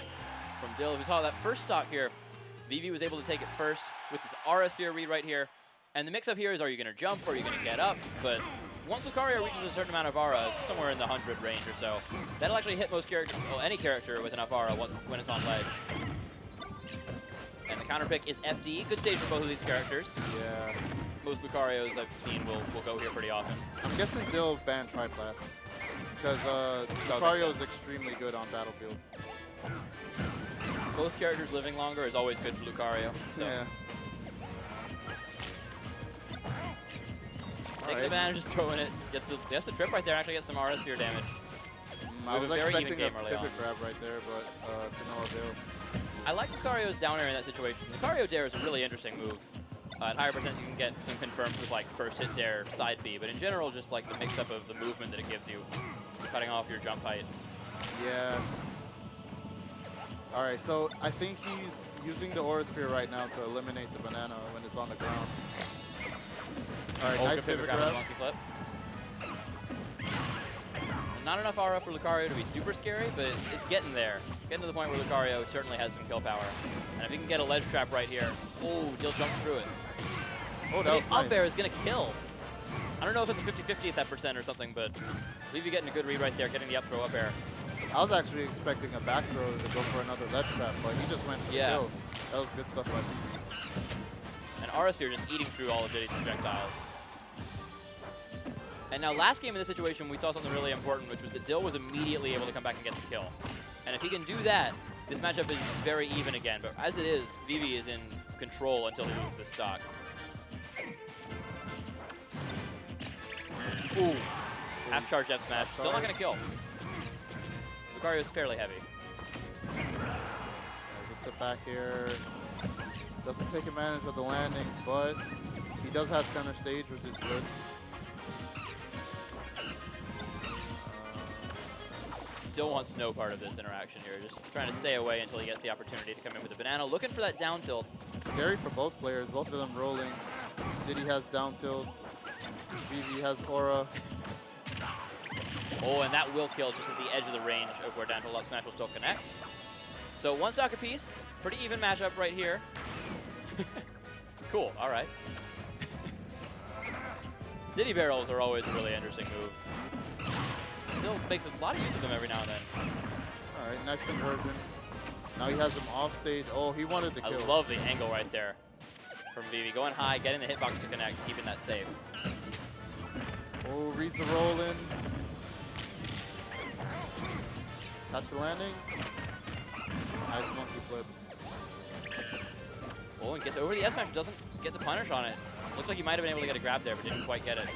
[SPEAKER 5] from Dill. We saw that first stock here. Vivi was able to take it first with this Aura Sphere read right here. And the mix-up here is, are you going to jump or are you going to get up? But once Lucario reaches a certain amount of Aura, somewhere in the 100 range or so, that'll actually hit most characters, well, any character with enough Aura when it's on ledge. And the counter pick is FD. Good stage for both of these characters.
[SPEAKER 4] Yeah.
[SPEAKER 5] Most Lucarios I've seen will go here pretty often.
[SPEAKER 4] I'm guessing Dill banned triplats because Lucario is extremely good on Battlefield.
[SPEAKER 5] Both characters living longer is always good for Lucario. So.
[SPEAKER 4] Yeah.
[SPEAKER 5] Taking the banana, just throwing it. Gets the trip right there and actually gets some Aura Sphere damage.
[SPEAKER 4] I
[SPEAKER 5] We have
[SPEAKER 4] was
[SPEAKER 5] a very even
[SPEAKER 4] expecting a
[SPEAKER 5] game early on.
[SPEAKER 4] pivot grab right there, but to no avail.
[SPEAKER 5] I like Lucario's down air in that situation. Lucario Dare is a really interesting move. At higher percents, you can get some confirmed with like first hit Dare, side B, but in general, just like the mix-up of the movement that it gives you, cutting off your jump height.
[SPEAKER 4] Yeah. All right, so I think he's using the Aura Sphere right now to eliminate the banana when it's on the ground. All right, nice
[SPEAKER 5] good
[SPEAKER 4] pivot
[SPEAKER 5] grab on
[SPEAKER 4] grab.
[SPEAKER 5] the monkey flip. Not enough Aura for Lucario to be super scary, but it's getting there. Getting to the point where Lucario certainly has some kill power. And if he can get a ledge trap right here, oh, Dill jumps through it.
[SPEAKER 4] Oh,
[SPEAKER 5] The
[SPEAKER 4] that was
[SPEAKER 5] up
[SPEAKER 4] nice.
[SPEAKER 5] air is going to kill. I don't know if it's a 50-50 at that percent or something, but I believe you're getting a good read right there, getting the up throw up air.
[SPEAKER 4] I was actually expecting a back throw to go for another ledge trap, but he just went for the
[SPEAKER 5] Yeah.
[SPEAKER 4] kill. That was good stuff by Vivi.
[SPEAKER 5] And Aura Sphere just eating through all of Diddy's projectiles. And now last game in this situation, we saw something really important, which was that Dill was immediately able to come back and get the kill. And if he can do that, this matchup is very even again. But as it is, Vivi is in control until he loses this stock. Ooh. Half charge F smash. Still not going to kill. Lucario's fairly heavy.
[SPEAKER 4] Gets it back here. Doesn't take advantage of the landing, but he does have center stage, which is good.
[SPEAKER 5] Still wants no part of this interaction here. Just trying to stay away until he gets the opportunity to come in with a banana. Looking for that down tilt.
[SPEAKER 4] Scary for both players. Both of them rolling. Diddy has down tilt. Vivi has aura.
[SPEAKER 5] Oh, and that will kill just at the edge of the range of where down tilt up smash will still connect. So one stock apiece. Pretty even matchup right here. Cool. All right. Diddy barrels are always a really interesting move. Still makes a lot of use of them every now and then.
[SPEAKER 4] All right, nice conversion. Now he has him off stage. Oh, he wanted the kill.
[SPEAKER 5] I love the angle right there from Vivi. Going high, getting the hitbox to connect, keeping that safe.
[SPEAKER 4] Oh, reads the roll in. Catch the landing. Nice monkey flip.
[SPEAKER 5] Oh, and gets over the F smash, doesn't get the punish on it. Looked like he might have been able to get a grab there, but didn't quite get it.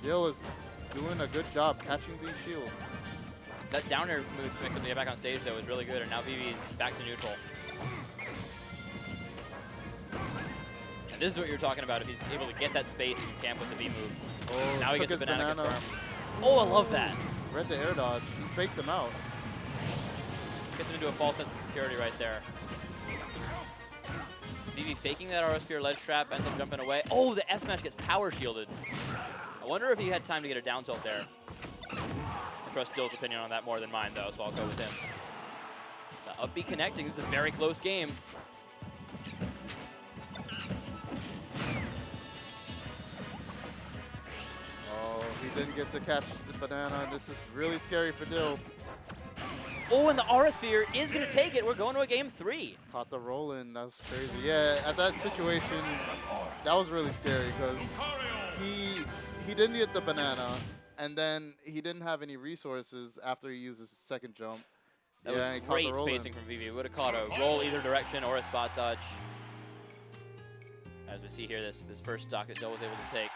[SPEAKER 4] Dill is doing a good job catching these shields.
[SPEAKER 5] That down air move to mix up to get back on stage, though, was really good, and now Vivi is back to neutral. And this is what you're talking about, if he's able to get that space and camp with the B moves.
[SPEAKER 4] Oh,
[SPEAKER 5] Now he
[SPEAKER 4] took
[SPEAKER 5] gets the
[SPEAKER 4] his
[SPEAKER 5] banana confirmed. Oh, I love that.
[SPEAKER 4] Read the air dodge. He faked him out.
[SPEAKER 5] Gets him into a false sense of security right there. Vivi faking that RO Sphere ledge trap, ends up jumping away. Oh, the F smash gets power shielded. I wonder if he had time to get a down tilt there. I trust Dill's opinion on that more than mine, though, so I'll go with him. The up B connecting. This is a very close game.
[SPEAKER 4] Oh, he didn't get to catch the banana. This is really scary for Dill.
[SPEAKER 5] Oh, and the RO Sphere is going to take it. We're going to a game 3.
[SPEAKER 4] Caught the roll in. That was crazy. Yeah, at that situation, that was really scary because he didn't get the banana, and then he didn't have any resources after he used his second jump.
[SPEAKER 5] That
[SPEAKER 4] yeah,
[SPEAKER 5] was great spacing from Vivi. Would have caught a roll either direction or a spot dodge. As we see here, this first stock that Dill was able to take.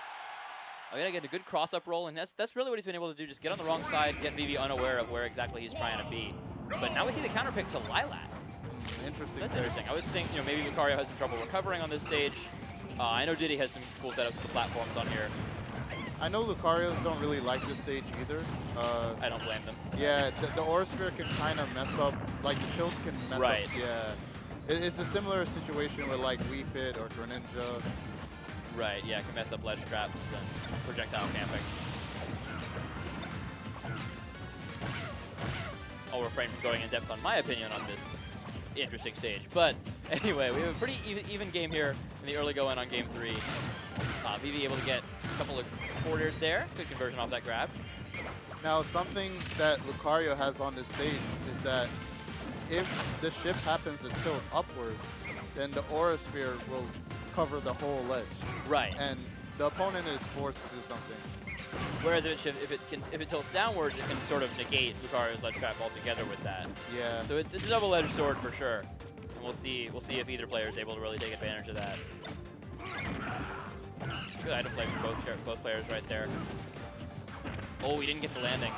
[SPEAKER 5] I'm gonna get a good cross-up roll, and that's really what he's been able to do. Just get on the wrong side, get Vivi unaware of where exactly he's trying to be. But now we see the counter pick to Lilac.
[SPEAKER 4] Interesting.
[SPEAKER 5] That's interesting. I would think maybe Lucario has some trouble recovering on this stage. I know Diddy has some cool setups for the platforms on here.
[SPEAKER 4] I know Lucarios don't really like this stage either.
[SPEAKER 5] I don't blame them.
[SPEAKER 4] Yeah, the Aura Sphere can kind of mess up, like the tilt can mess
[SPEAKER 5] Right.
[SPEAKER 4] up. Yeah, it's a similar situation with like Wii Fit or Greninja.
[SPEAKER 5] Right, yeah, can mess up ledge traps and projectile camping. I'll refrain from going in depth on my opinion on this interesting stage. But anyway, we have a pretty even game here in the early going on game 3. Vivi able to get a couple of forwarders there. Good conversion off that grab.
[SPEAKER 4] Now, something that Lucario has on this stage is that if the shift happens to tilt upwards, then the Aura Sphere will cover the whole ledge.
[SPEAKER 5] Right.
[SPEAKER 4] And the opponent is forced to do something.
[SPEAKER 5] Whereas if it tilts downwards, it can sort of negate Lucario's ledge trap altogether with that.
[SPEAKER 4] Yeah.
[SPEAKER 5] So it's a double-edged sword for sure. And we'll see if either player is able to really take advantage of that. Good item play from both players right there. Oh, he didn't get the landing.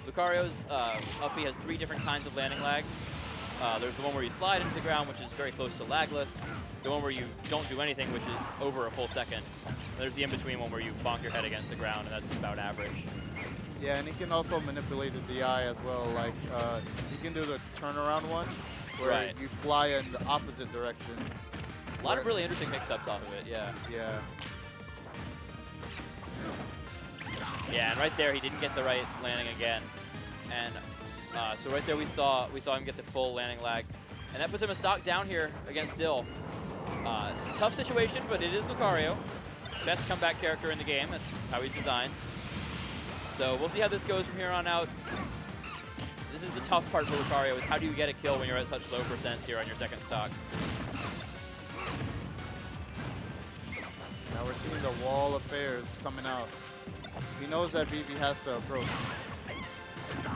[SPEAKER 5] Lucario's up B has 3 different kinds of landing lag. There's the one where you slide into the ground, which is very close to lagless. The one where you don't do anything, which is over a full second. There's the in-between one where you bonk your head against the ground, and that's about average.
[SPEAKER 4] Yeah, and he can also manipulate the DI as well. Like, he can do the turnaround one, where
[SPEAKER 5] Right.
[SPEAKER 4] you fly in the opposite direction.
[SPEAKER 5] A lot of really interesting mix-ups off of it, yeah.
[SPEAKER 4] Yeah.
[SPEAKER 5] Yeah, and right there he didn't get the right landing again. And so right there we saw him get the full landing lag. And that puts him a stock down here against Dill. Tough situation, but it is Lucario. Best comeback character in the game. That's how he's designed. So we'll see how this goes from here on out. This is the tough part for Lucario, is how do you get a kill when you're at such low percents here on your second stock.
[SPEAKER 4] Now we're seeing the wall of fairs coming out. He knows that Vivi has to approach.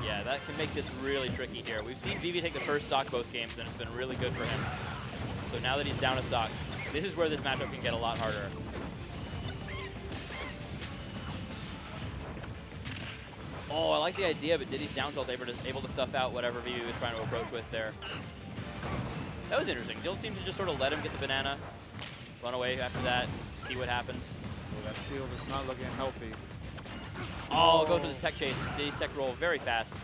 [SPEAKER 5] Yeah, that can make this really tricky here. We've seen Vivi take the first stock both games, and it's been really good for him. So now that he's down a stock, this is where this matchup can get a lot harder. Oh, I like the idea, but Diddy's down tilt able to stuff out whatever Vivi was trying to approach with there. That was interesting. Dill seemed to just sort of let him get the banana, run away after that, see what happens.
[SPEAKER 4] Oh, that shield is not looking healthy.
[SPEAKER 5] Oh, go for the tech chase. Diddy's tech roll very fast.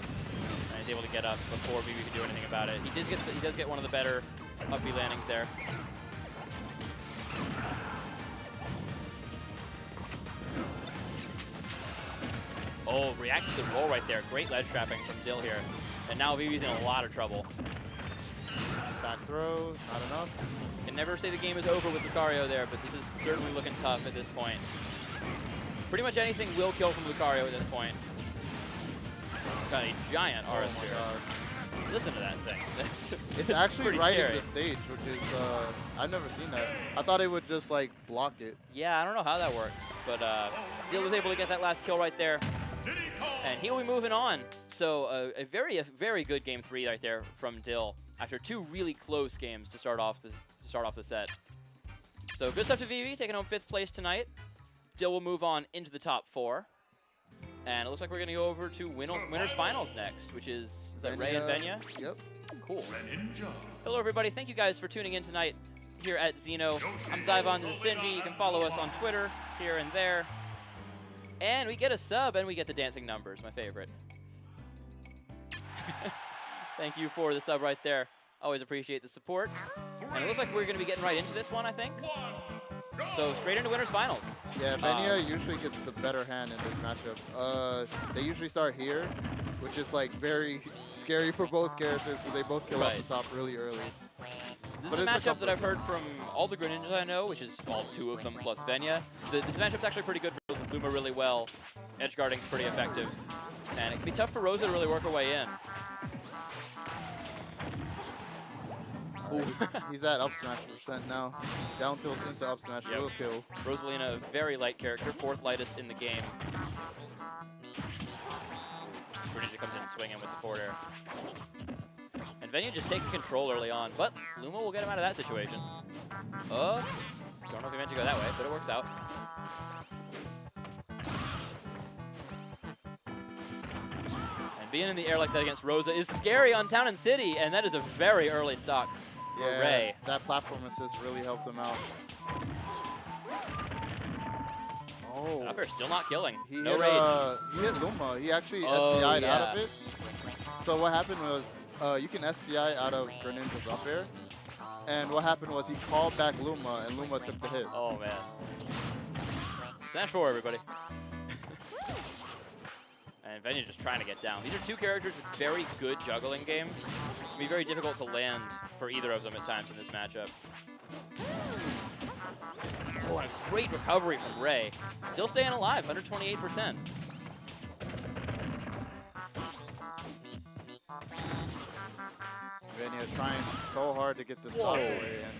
[SPEAKER 5] And he's able to get up before Vivi could do anything about it. He does get one of the better up B landings there. Oh, reactions to the roll right there. Great ledge trapping from Dill here. And now Vivi's in a lot of trouble.
[SPEAKER 4] Back throw, not enough.
[SPEAKER 5] Can never say the game is over with Lucario there, but this is certainly looking tough at this point. Pretty much anything will kill from Lucario at this point. Got a giant Aura
[SPEAKER 4] Oh
[SPEAKER 5] Sphere.
[SPEAKER 4] my god.
[SPEAKER 5] Listen to that thing.
[SPEAKER 4] It's
[SPEAKER 5] It's
[SPEAKER 4] actually
[SPEAKER 5] pretty
[SPEAKER 4] right
[SPEAKER 5] scary.
[SPEAKER 4] in the stage, which is, I've never seen that. I thought it would just like block it.
[SPEAKER 5] Yeah, I don't know how that works, but Dill was able to get that last kill right there. And he'll be moving on. So a very good game 3 right there from Dill after 2 really close games to start off the set. So good stuff to Vivi, taking home 5th place tonight. Dill will move on into the top 4. And it looks like we're going to go over to winners finals next, which is that Ray and Venya?
[SPEAKER 4] Yep.
[SPEAKER 5] Cool. Hello, everybody. Thank you guys for tuning in tonight here at Xeno. I'm Zyvon, this is Sinji. You can follow us on Twitter here and there. And we get a sub, and we get the dancing numbers, my favorite. Thank you for the sub right there. Always appreciate the support. And it looks like we're going to be getting right into this one, I think. So straight into winners finals.
[SPEAKER 4] Yeah, Venya usually gets the better hand in this matchup. They usually start here, which is like very scary for both characters because they both kill off the top really early.
[SPEAKER 5] This
[SPEAKER 4] But
[SPEAKER 5] is a
[SPEAKER 4] it's a
[SPEAKER 5] matchup that I've heard from all the Greninjas I know, which is all 2 of them plus Venya. This matchup's actually pretty good for those with Luma really well. Edge guarding's pretty effective. And it can be tough for Rosa to really work her way in.
[SPEAKER 4] He's at up smash % now. Down tilt into up smash will kill.
[SPEAKER 5] Rosalina, a very light character, 4th lightest in the game. Greninja comes in swinging with the forward air. And Venya just taking control early on, but Luma will get him out of that situation. Don't know if he meant to go that way, but it works out. And being in the air like that against Rosa is scary on Town and City, and that is a very early stock for Ray.
[SPEAKER 4] That platform assist really helped him out. Oh.
[SPEAKER 5] Up air still not killing.
[SPEAKER 4] He
[SPEAKER 5] No
[SPEAKER 4] hit,
[SPEAKER 5] rage.
[SPEAKER 4] He hit Luma. He actually
[SPEAKER 5] Oh,
[SPEAKER 4] SDI'd
[SPEAKER 5] yeah.
[SPEAKER 4] out of it. So what happened was, you can SDI out of Greninja's up air. And what happened was he called back Luma, and Luma took the hit.
[SPEAKER 5] Oh, man. Smash 4, everybody. And Venya just trying to get down. These are 2 characters with very good juggling games. It'll be very difficult to land for either of them at times in this matchup. Oh, and a great recovery from Ray. Still staying alive, 128%.
[SPEAKER 4] Venya trying so hard to get this stock away, and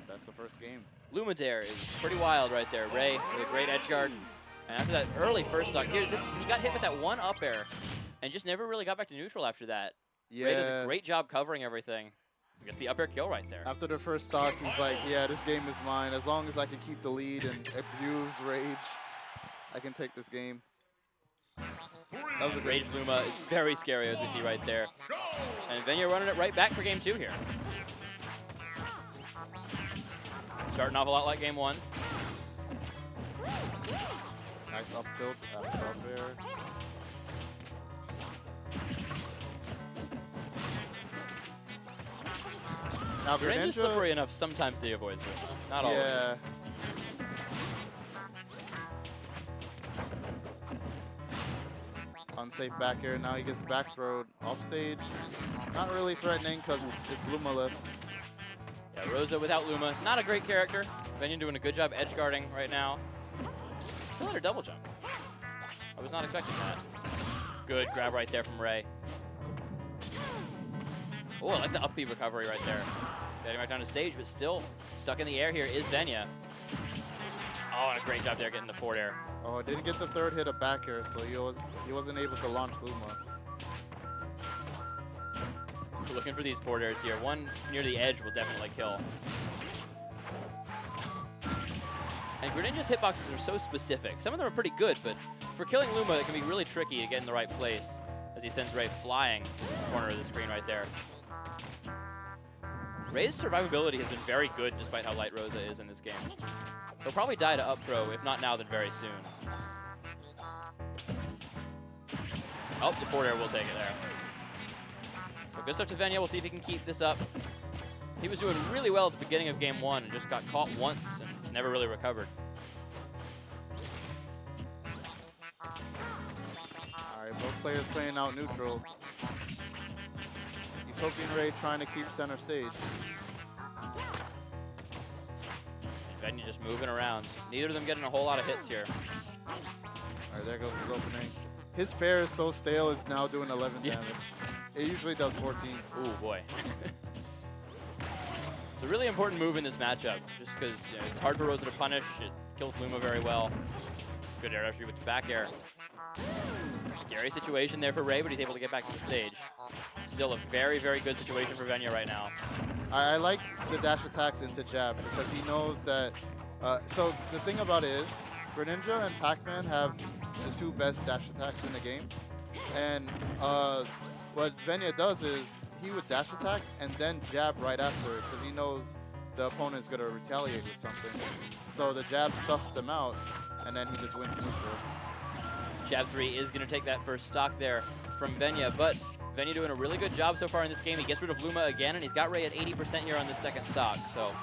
[SPEAKER 4] that's the first game.
[SPEAKER 5] Lumadare is pretty wild right there. Ray with a great edge guard. And after that early first stock here, he got hit with that 1 up air and just never really got back to neutral after that.
[SPEAKER 4] Yeah.
[SPEAKER 5] Ray does a great job covering everything. I guess the up air kill right there.
[SPEAKER 4] After the first stock, he's like, yeah, this game is mine. As long as I can keep the lead and abuse rage, I can take this game. That was a great
[SPEAKER 5] Rage Luma is very scary, as we see right there. And Venya running it right back for game 2 here. Starting off a lot like game 1.
[SPEAKER 4] nice up tilt after up air. Now
[SPEAKER 5] Greninja's
[SPEAKER 4] Greninja,
[SPEAKER 5] slippery enough sometimes to avoid it. Not always.
[SPEAKER 4] yeah. Unsafe back air. Now he gets back throwed off stage. Not really threatening because it's Luma-less.
[SPEAKER 5] Yeah, Rosa without Luma, not a great character. Venya doing a good job edge guarding right now. Still under double jump. I was not expecting that. Good grab right there from Ray. Oh, I like the up B recovery right there. Getting right down to stage, but still stuck in the air here is Venya. Oh, and a great job there getting the forward air.
[SPEAKER 4] Oh, didn't get the third hit of back air, so he wasn't able to launch Luma.
[SPEAKER 5] We're looking for these forward airs here. One near the edge will definitely kill. And Greninja's hitboxes are so specific. Some of them are pretty good, but for killing Luma, it can be really tricky to get in the right place as he sends Ray flying to this corner of the screen right there. Ray's survivability has been very good despite how light Rosa is in this game. He'll probably die to up throw, if not now, then very soon. Oh, the forward air will take it there. So good stuff to Venya. We'll see if he can keep this up. He was doing really well at the beginning of game 1 and just got caught once and never really recovered.
[SPEAKER 4] All right, both players playing out neutral. Utopian Ray trying to keep center stage.
[SPEAKER 5] And Venya just moving around. Neither of them getting a whole lot of hits here.
[SPEAKER 4] All right, there goes his opening. His fair is so stale, it's now doing 11 damage. It usually does 14.
[SPEAKER 5] Ooh, boy. It's a really important move in this matchup, just because it's hard for Rosa to punish. It kills Luma very well. Good air rush with the back air. Scary situation there for Ray, but he's able to get back to the stage. Still a very, very good situation for Venya right now.
[SPEAKER 4] I like the dash attacks into jab because he knows that. So the thing about it is, Greninja and Pac-Man have the 2 best dash attacks in the game. And what Venya does is he would dash attack and then jab right after it because he knows the opponent's going to retaliate with something. So the jab stuffs them out, and then he just wins neutral.
[SPEAKER 5] Jab 3 is going to take that first stock there from Venya, but Venya doing a really good job so far in this game. He gets rid of Luma again, and he's got Ray at 80% here on this second stock. So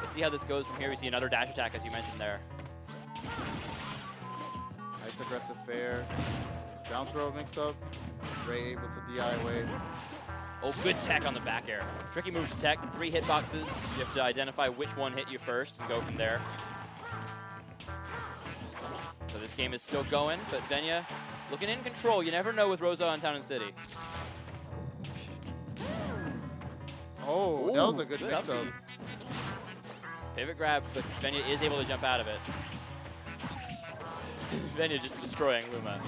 [SPEAKER 5] we'll see how this goes from here. We see another dash attack, as you mentioned there.
[SPEAKER 4] Nice aggressive fair. Down throw mix-up. Ray able to DI away.
[SPEAKER 5] Oh, good tech on the back air. Tricky move to tech. 3 hitboxes. You have to identify which one hit you first and go from there. So this game is still going, but Venya looking in control. You never know with Rosa on Town and City.
[SPEAKER 4] Oh, that was a good mix-up.
[SPEAKER 5] up B. Pivot grab, but Venya is able to jump out of it. Venya just destroying Luma.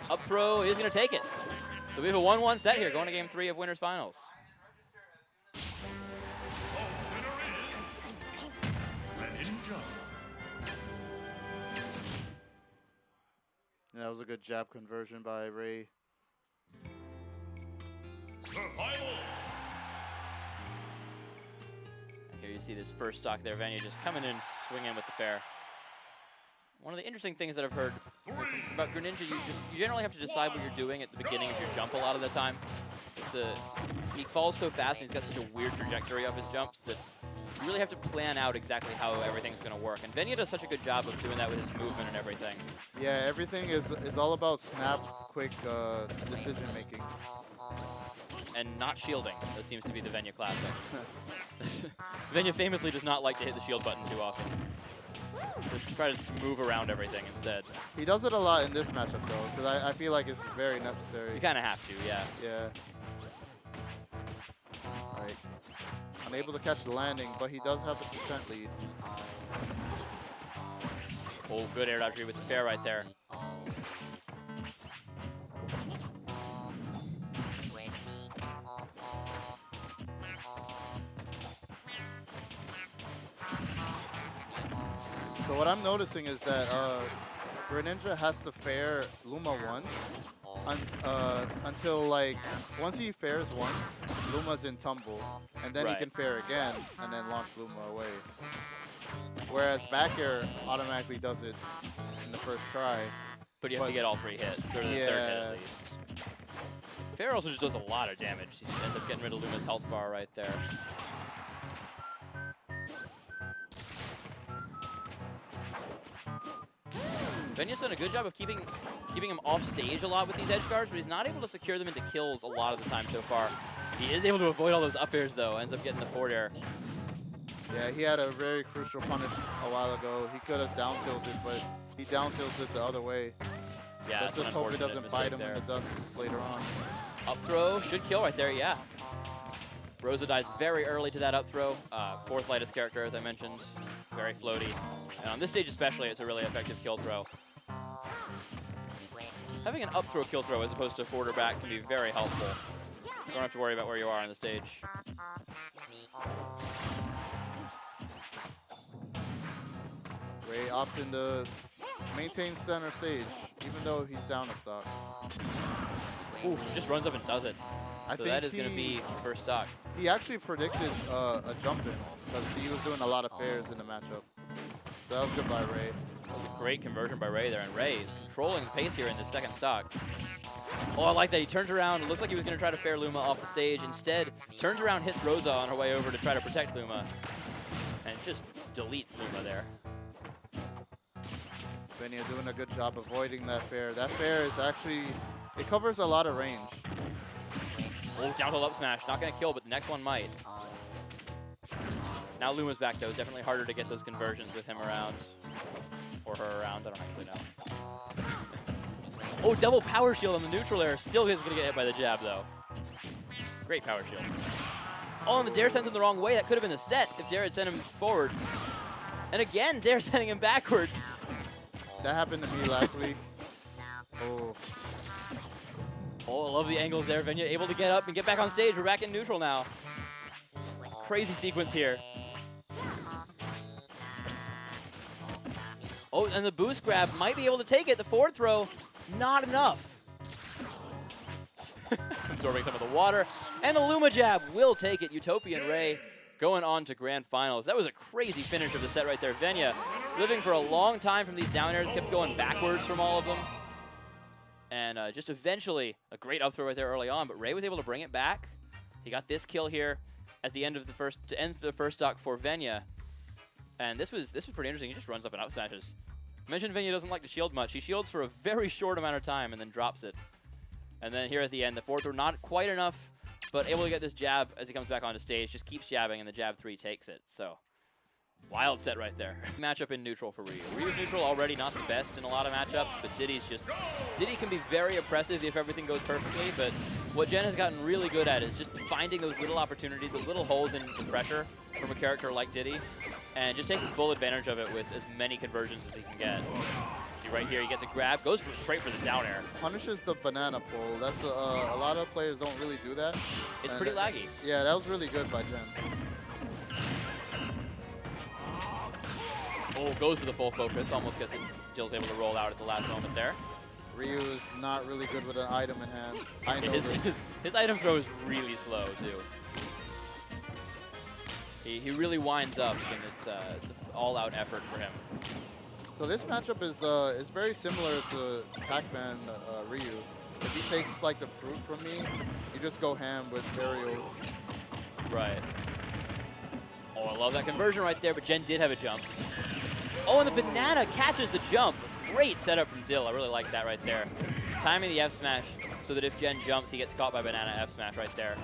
[SPEAKER 5] Up throw is going to take it. So we have a 1-1 set here going to game 3 of Winners Finals.
[SPEAKER 4] Yeah, that was a good jab conversion by Ray.
[SPEAKER 5] Here you see this first stock there. Venya just coming in, swinging with the fair. One of the interesting things that I've heard about Greninja, you generally have to decide what you're doing at the beginning of your jump a lot of the time. He falls so fast and he's got such a weird trajectory of his jumps that you really have to plan out exactly how everything's going to work. And Venya does such a good job of doing that with his movement and everything.
[SPEAKER 4] Yeah, everything is all about snap, quick decision making.
[SPEAKER 5] And not shielding. That seems to be the Venya classic. Venya famously does not like to hit the shield button too often. Just try to just move around everything instead.
[SPEAKER 4] He does it a lot in this matchup though, because I feel like it's very necessary.
[SPEAKER 5] You kind of have to, yeah.
[SPEAKER 4] Yeah. Right. Unable to catch the landing, but he does have the % lead.
[SPEAKER 5] Oh, good air dodge with the fair right there.
[SPEAKER 4] So what I'm noticing is that Greninja has to fair Luma once until like once he fairs once, Luma's in tumble, and then he can fair again and then launch Luma away. Whereas back air automatically does it in the first try.
[SPEAKER 5] But you have to get all 3 hits, or the third hit at least. Fair also just does a lot of damage. He ends up getting rid of Luma's health bar right there. Venya's done a good job of keeping him off stage a lot with these edge guards, but he's not able to secure them into kills a lot of the time so far. He is able to avoid all those up airs though, ends up getting the forward air.
[SPEAKER 4] Yeah, he had a very crucial punish a while ago. He could have down tilted, but he down tilted the other way.
[SPEAKER 5] Yeah,
[SPEAKER 4] Let's just hope it doesn't bite him in the dust later on.
[SPEAKER 5] Up throw should kill right there, yeah. Rosa dies very early to that up throw. 4th lightest character, as I mentioned. Very floaty. And on this stage especially, it's a really effective kill throw. Having an up throw kill throw as opposed to forward or back can be very helpful. You don't have to worry about where you are on the stage.
[SPEAKER 4] Ray opting to maintain center stage. even though he's down a stock.
[SPEAKER 5] Ooh, just runs up and does it.
[SPEAKER 4] I
[SPEAKER 5] So
[SPEAKER 4] think
[SPEAKER 5] that is going to be first stock.
[SPEAKER 4] He actually predicted a jump in because he was doing a lot of fairs in the matchup. So that was good by Ray.
[SPEAKER 5] That was a great conversion by Ray there, and Ray is controlling the pace here in this second stock. Oh, I like that. He turns around. It looks like he was going to try to fair Luma off the stage. Instead, turns around, hits Rosa on her way over to try to protect Luma, and just deletes Luma there.
[SPEAKER 4] Venia doing a good job avoiding that fair. That fair is actually, it covers a lot of range.
[SPEAKER 5] Oh, down tilt up smash. Not going to kill, but the next one might. Now Luma's back, though. It's definitely harder to get those conversions with him around. Or her around. I don't actually know. Oh, double power shield on the neutral air. Still is going to get hit by the jab, though. Great power shield. Oh, and the Dare sends him the wrong way. That could have been the set if Dare had sent him forwards. And again, Dare sending him backwards.
[SPEAKER 4] That happened to me last week. Oh.
[SPEAKER 5] Oh, I love the angles there. Venia able to get up and get back on stage. We're back in neutral now. Crazy sequence here. Oh, and the boost grab might be able to take it. The forward throw, not enough. Absorbing some of the water. And the Luma jab will take it. Utopian Ray going on to grand finals. That was a crazy finish of the set right there. Venia living for a long time from these down airs, kept going backwards from all of them. And just eventually, a great up throw right there early on, but Ray was able to bring it back. He got this kill here at the end of the first, to end the first stock for Venia. And this was pretty interesting. He just runs up and out smashes. I mentioned Venia doesn't like to shield much. He shields for a very short amount of time and then drops it. And then here at the end, the forward throw not quite enough, but able to get this jab as he comes back onto stage. Just keeps jabbing, and the jab 3 takes it. So, wild set right there. Matchup in neutral for Ryu. Ryu's neutral already not the best in a lot of matchups, but Diddy can be very oppressive if everything goes perfectly, but what Jen has gotten really good at is just finding those little opportunities, those little holes in the pressure from a character like Diddy, and just taking full advantage of it with as many conversions as he can get. See right here, he gets a grab, goes straight for the down air.
[SPEAKER 4] Punishes the banana pull. That's a lot of players don't really do that.
[SPEAKER 5] It's
[SPEAKER 4] And
[SPEAKER 5] pretty laggy.
[SPEAKER 4] Yeah, that was really good by Jen.
[SPEAKER 5] Oh, goes for the full focus, almost gets it. Dill's able to roll out at the last moment there.
[SPEAKER 4] Ryu's not really good with an item in hand. I know this.
[SPEAKER 5] His item throw is really slow, too. He really winds up, and it's an all-out effort for him.
[SPEAKER 4] So this matchup is very similar to Pac-Man Ryu. If he takes like the fruit from me, you just go ham with burials.
[SPEAKER 5] Right. Oh, I love that conversion right there, but Jen did have a jump. Oh, and the banana catches the jump. Great setup from Dill. I really like that right there. Timing the F smash so that if Jen jumps, he gets caught by banana F smash right there.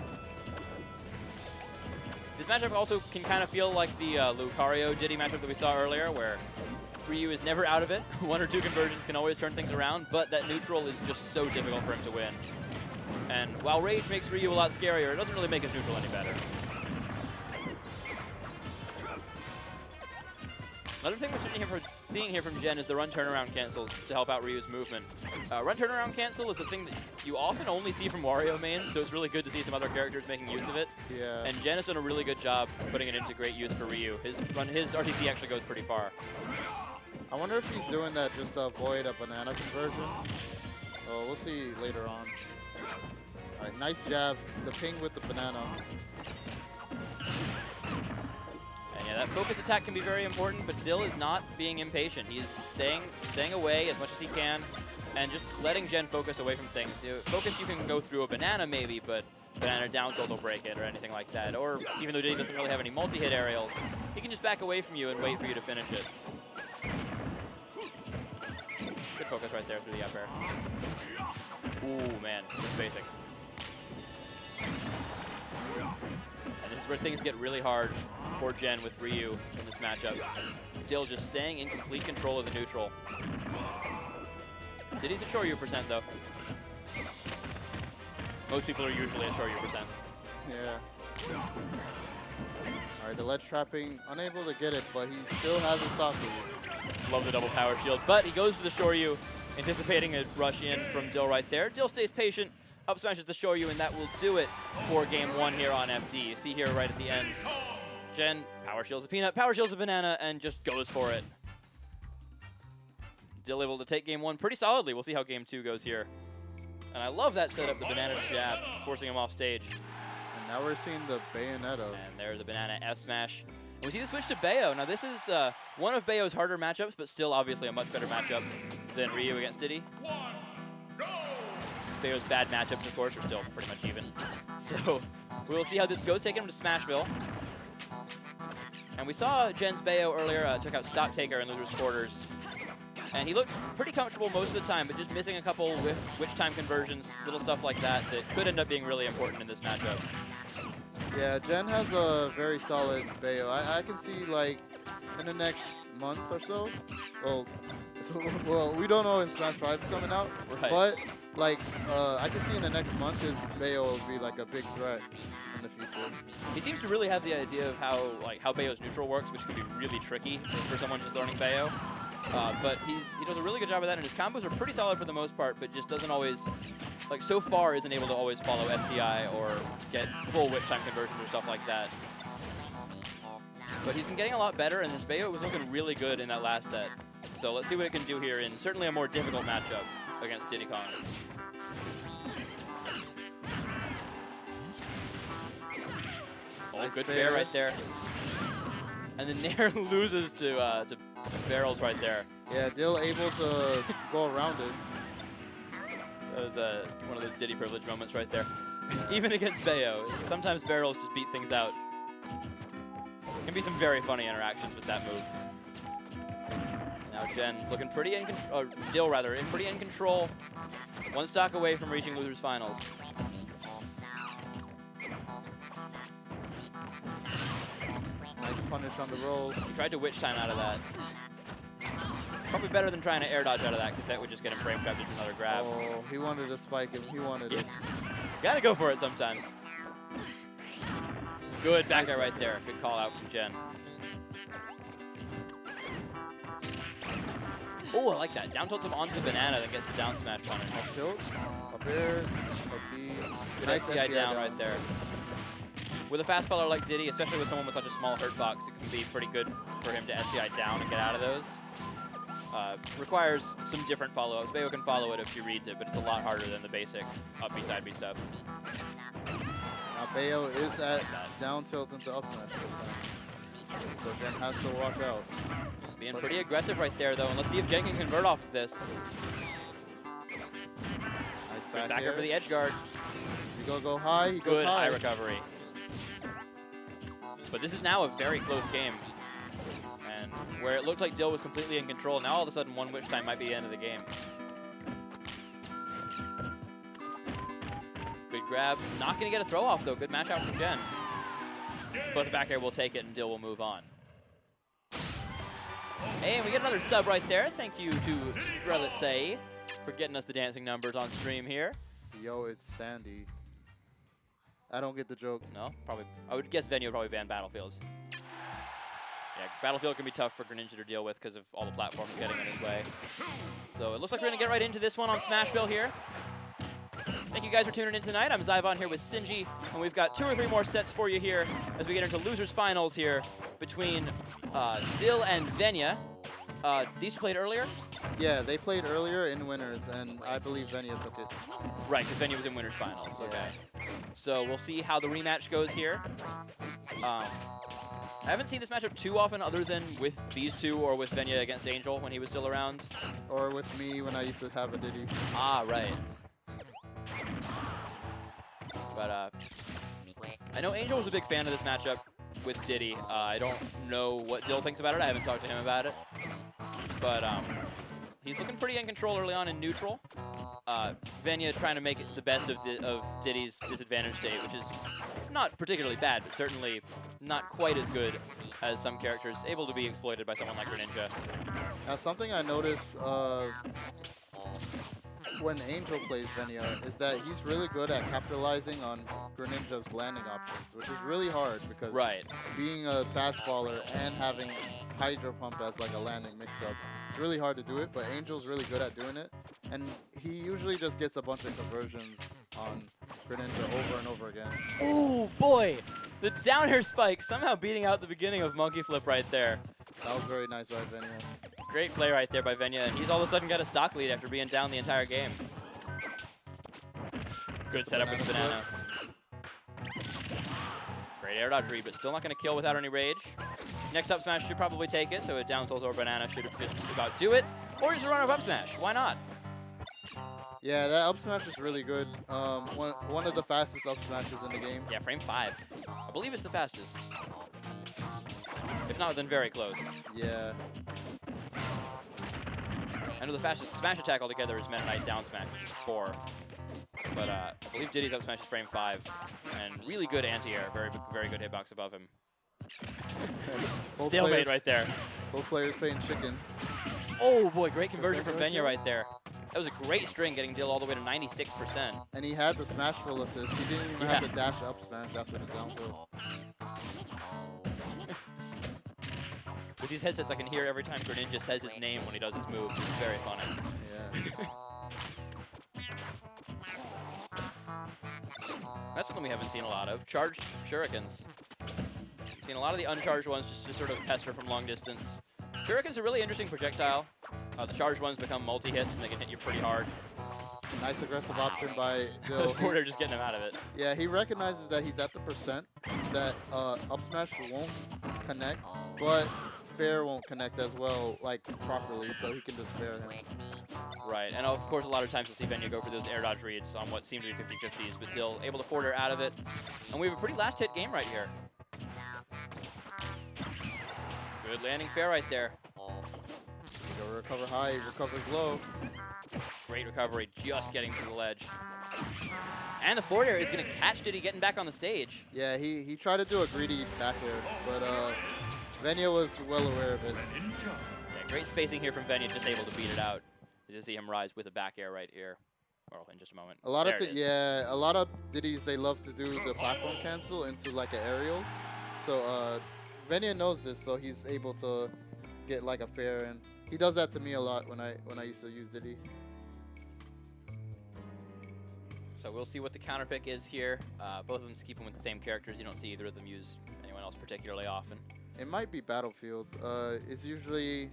[SPEAKER 5] This matchup also can kind of feel like the Lucario Diddy matchup that we saw earlier, where Ryu is never out of it. 1 or 2 conversions can always turn things around, but that neutral is just so difficult for him to win. And while Rage makes Ryu a lot scarier, it doesn't really make his neutral any better. Another thing we're seeing here from Jen is the run turnaround cancels to help out Ryu's movement. Run turnaround cancel is a thing that you often only see from Wario mains, so it's really good to see some other characters making use of it.
[SPEAKER 4] Yeah.
[SPEAKER 5] And Jen has done a really good job putting it into great use for Ryu. His RTC actually goes pretty far.
[SPEAKER 4] I wonder if he's doing that just to avoid a banana conversion. Oh, we'll see later on. All right, nice jab. The ping with the banana.
[SPEAKER 5] And yeah, that focus attack can be very important, but Dill is not being impatient. He's staying away as much as he can and just letting Jen focus away from things. Focus, you can go through a banana maybe, but banana down tilt will break it or anything like that. Or even though Diddy doesn't really have any multi-hit aerials, he can just back away from you and wait for you to finish it. Good focus right there through the up air. Ooh, man, good spacing. And this is where things get really hard for Jen with Ryu in this matchup. Dill just staying in complete control of the neutral. Diddy's at Shoryu percent, though. Most people are usually at Shoryu percent.
[SPEAKER 4] Yeah. All right, the ledge trapping, unable to get it, but he still has a stock lead.
[SPEAKER 5] Love the double power shield, but he goes for the Shoryu, anticipating a rush in from Dill right there. Dill stays patient, up smashes the Shoryu, and that will do it for game 1 here on FD. You see here right at the end, Jen power shields a peanut, power shields a banana, and just goes for it. Dill able to take game 1 pretty solidly. We'll see how game 2 goes here. And I love that setup, the banana jab, forcing him off stage.
[SPEAKER 4] And now we're seeing the Bayonetta.
[SPEAKER 5] And there's the banana F smash. And we see the switch to Bayo. Now this is one of Bayo's harder matchups, but still obviously a much better matchup than Ryu against Diddy. Bayo's bad matchups, of course, are still pretty much even. So we will see how this goes, taking him to Smashville. And we saw Jen's Bayo earlier took out Stock Taker in Loser's Quarters. And he looked pretty comfortable most of the time, but just missing a couple with witch time conversions, little stuff like that that could end up being really important in this matchup.
[SPEAKER 4] Yeah, Jen has a very solid Bayo. I can see, like, in the next month or so, well, we don't know when Smash 5 is coming out,
[SPEAKER 5] Right.
[SPEAKER 4] but, like, I can see in the next month his Bayo will be, like, a big threat in the future.
[SPEAKER 5] He seems to really have the idea of how Bayo's neutral works, which can be really tricky for someone just learning Bayo. But he does a really good job of that, and his combos are pretty solid for the most part, but just doesn't always, like so far isn't able to always follow SDI or get full whip time conversions or stuff like that. But he's been getting a lot better, and his Bayo was looking really good in that last set. So let's see what it can do here in certainly a more difficult matchup against Diddy Kong. Oh,
[SPEAKER 4] Nice
[SPEAKER 5] good
[SPEAKER 4] fair.
[SPEAKER 5] fair right there. And then Nair loses to barrels right there.
[SPEAKER 4] Yeah, Dill able to go around it.
[SPEAKER 5] That was one of those Diddy privilege moments right there. Even against Bayo, sometimes barrels just beat things out. Can be some very funny interactions with that move. Now Jen looking pretty in control, Dill rather, pretty in control. One stock away from reaching losers finals.
[SPEAKER 4] Nice punish on the roll.
[SPEAKER 5] He tried to witch time out of that. Probably better than trying to air dodge out of that, because that would just get him frame trapped into another grab.
[SPEAKER 4] Oh, he wanted to spike him. He wanted it.
[SPEAKER 5] Gotta go for it sometimes. Good back air right there. Good call out from Jen. Oh, I like that. Down tilts him onto the banana, then gets the down smash punish.
[SPEAKER 4] Up tilt, up air, up B.
[SPEAKER 5] Good
[SPEAKER 4] Nice
[SPEAKER 5] SDI down right there. With a fast follower like Diddy, especially with someone with such a small hurt box, it can be pretty good for him to SDI down and get out of those. Requires some different follow-ups. Bayo can follow it if she reads it, but it's a lot harder than the basic up B, side B stuff.
[SPEAKER 4] Now Bayo is at down tilt into up smash this time. So Jen has to watch out.
[SPEAKER 5] Being pretty aggressive right there, though, and let's see if Jen can convert off of this.
[SPEAKER 4] Nice
[SPEAKER 5] Good
[SPEAKER 4] back
[SPEAKER 5] backer
[SPEAKER 4] air.
[SPEAKER 5] for the edge guard.
[SPEAKER 4] He go high, he goes
[SPEAKER 5] Good high
[SPEAKER 4] high.
[SPEAKER 5] recovery. But this is now a very close game. And where it looked like Dill was completely in control, now all of a sudden one witch time might be the end of the game. Good grab. Not going to get a throw off, though. Good match out from Jen. But the back air will take it, and Dill will move on. Hey, and we get another sub right there. Thank you to Strelitsay for getting us the dancing numbers on stream here.
[SPEAKER 4] Yo, it's Sandy. I don't get the joke.
[SPEAKER 5] No, probably. I would guess Venue would probably ban Battlefields. Yeah, Battlefield can be tough for Greninja to deal with because of all the platforms getting in his way. So it looks like we're going to get right into this one on Smashville here. Thank you guys for tuning in tonight. I'm Zyvon here with Sinji, and we've got 2 or 3 more sets for you here as we get into losers finals here between Dill and Venya. These played earlier?
[SPEAKER 4] Yeah, they played earlier in winners, and I believe Venya took it.
[SPEAKER 5] Right, because Venya was in winners finals. Okay. So we'll see how the rematch goes here. I haven't seen this matchup too often other than with these two or with Venya against Angel when he was still around.
[SPEAKER 4] Or with me when I used to have a Diddy.
[SPEAKER 5] Ah, right. But I know Angel was a big fan of this matchup with Diddy. I don't know what Dill thinks about it. I haven't talked to him about it. But he's looking pretty in control early on in neutral. Venya trying to make it the best of Diddy's disadvantage state, which is not particularly bad, but certainly not quite as good as some characters, able to be exploited by someone like Greninja.
[SPEAKER 4] Now, something I noticed when Angel plays Venya is that he's really good at capitalizing on Greninja's landing options, which is really hard because being a fast faller and having Hydro Pump as like a landing mix-up, it's really hard to do it, but Angel's really good at doing it. And he usually just gets a bunch of conversions on Greninja over and over again.
[SPEAKER 5] Oh boy! The down air spike somehow beating out the beginning of Monkey Flip right there.
[SPEAKER 4] That was very nice by Venya.
[SPEAKER 5] Great play right there by Venya, and he's all of a sudden got a stock lead after being down the entire game. Good setup with the banana. Great air dodge read, but still not going to kill without any rage. Next up smash should probably take it, so a down tilt or banana should just about do it. Or just a run of up smash. Why not?
[SPEAKER 4] Yeah, that up smash is really good. One of the fastest up smashes in the game.
[SPEAKER 5] Yeah, frame 5. I believe it's the fastest. If not, then very close.
[SPEAKER 4] Yeah.
[SPEAKER 5] I know the fastest smash attack altogether is Meta Knight down smash, which is 4. But I believe Diddy's up smash is frame 5. And really good anti-air. Very good hitbox above him. Stalemate right there.
[SPEAKER 4] Both players playing chicken.
[SPEAKER 5] Oh boy, great conversion from Venya right there. That was a great string getting Dill all the way to 96%.
[SPEAKER 4] And he had the smash full assist. He didn't even have to dash up smash after the down tilt.
[SPEAKER 5] With these headsets, I can hear every time Greninja says his name when he does his move. It's very funny.
[SPEAKER 4] Yeah.
[SPEAKER 5] That's something we haven't seen a lot of. Charged shurikens. We've seen a lot of the uncharged ones just to sort of pester from long distance. Shuriken's a really interesting projectile. The charged ones become multi-hits and they can hit you pretty hard.
[SPEAKER 4] Nice aggressive option by Dill.
[SPEAKER 5] They're just getting him out of it.
[SPEAKER 4] Yeah, he recognizes that he's at the percent that up smash won't connect, but fair won't connect as well, like properly, so he can just fair him.
[SPEAKER 5] Right, and of course a lot of times you'll see Venya go for those air dodge reads on what seem to be 50-50s, but Dill able to forward air out of it. And we have a pretty last hit game right here. Good landing fair right there.
[SPEAKER 4] Go recover high, recovers low.
[SPEAKER 5] Great recovery, just getting to the ledge. And the forward air is going to catch Diddy getting back on the stage.
[SPEAKER 4] Yeah, he tried to do a greedy back air, but Venya was well aware of it.
[SPEAKER 5] Yeah, great spacing here from Venya, just able to beat it out. You see him rise with a back air right here. Well, in just a moment.
[SPEAKER 4] A lot of Diddies, they love to do the platform cancel into like an aerial. So Venya knows this, so he's able to get like a fair, and he does that to me a lot when I used to use Diddy.
[SPEAKER 5] So we'll see what the counter pick is here. Both of them keep them with the same characters. You don't see either of them use anyone else particularly often.
[SPEAKER 4] It might be Battlefield. It's usually,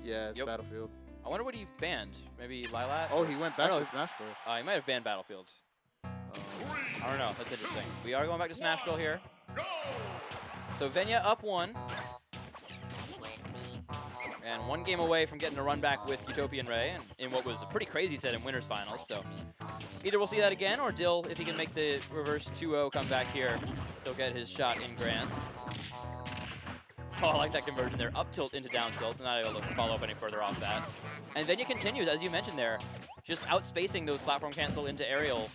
[SPEAKER 4] yeah, it's Battlefield.
[SPEAKER 5] I wonder what he banned. Maybe Lilat?
[SPEAKER 4] Oh, he went back to Smashville.
[SPEAKER 5] He might have banned Battlefield. I don't know. That's interesting. We are going back to Smashville here. So Venya up 1. And 1 game away from getting a run back with Utopian Ray in what was a pretty crazy set in Winners Finals. So either we'll see that again, or Dill, if he can make the reverse 2-0 comeback here, he'll get his shot in Grands. Oh, I like that conversion there. Up tilt into down tilt. Not able to follow up any further off that. And Venya continues, as you mentioned there, just outspacing those platform cancel into aerial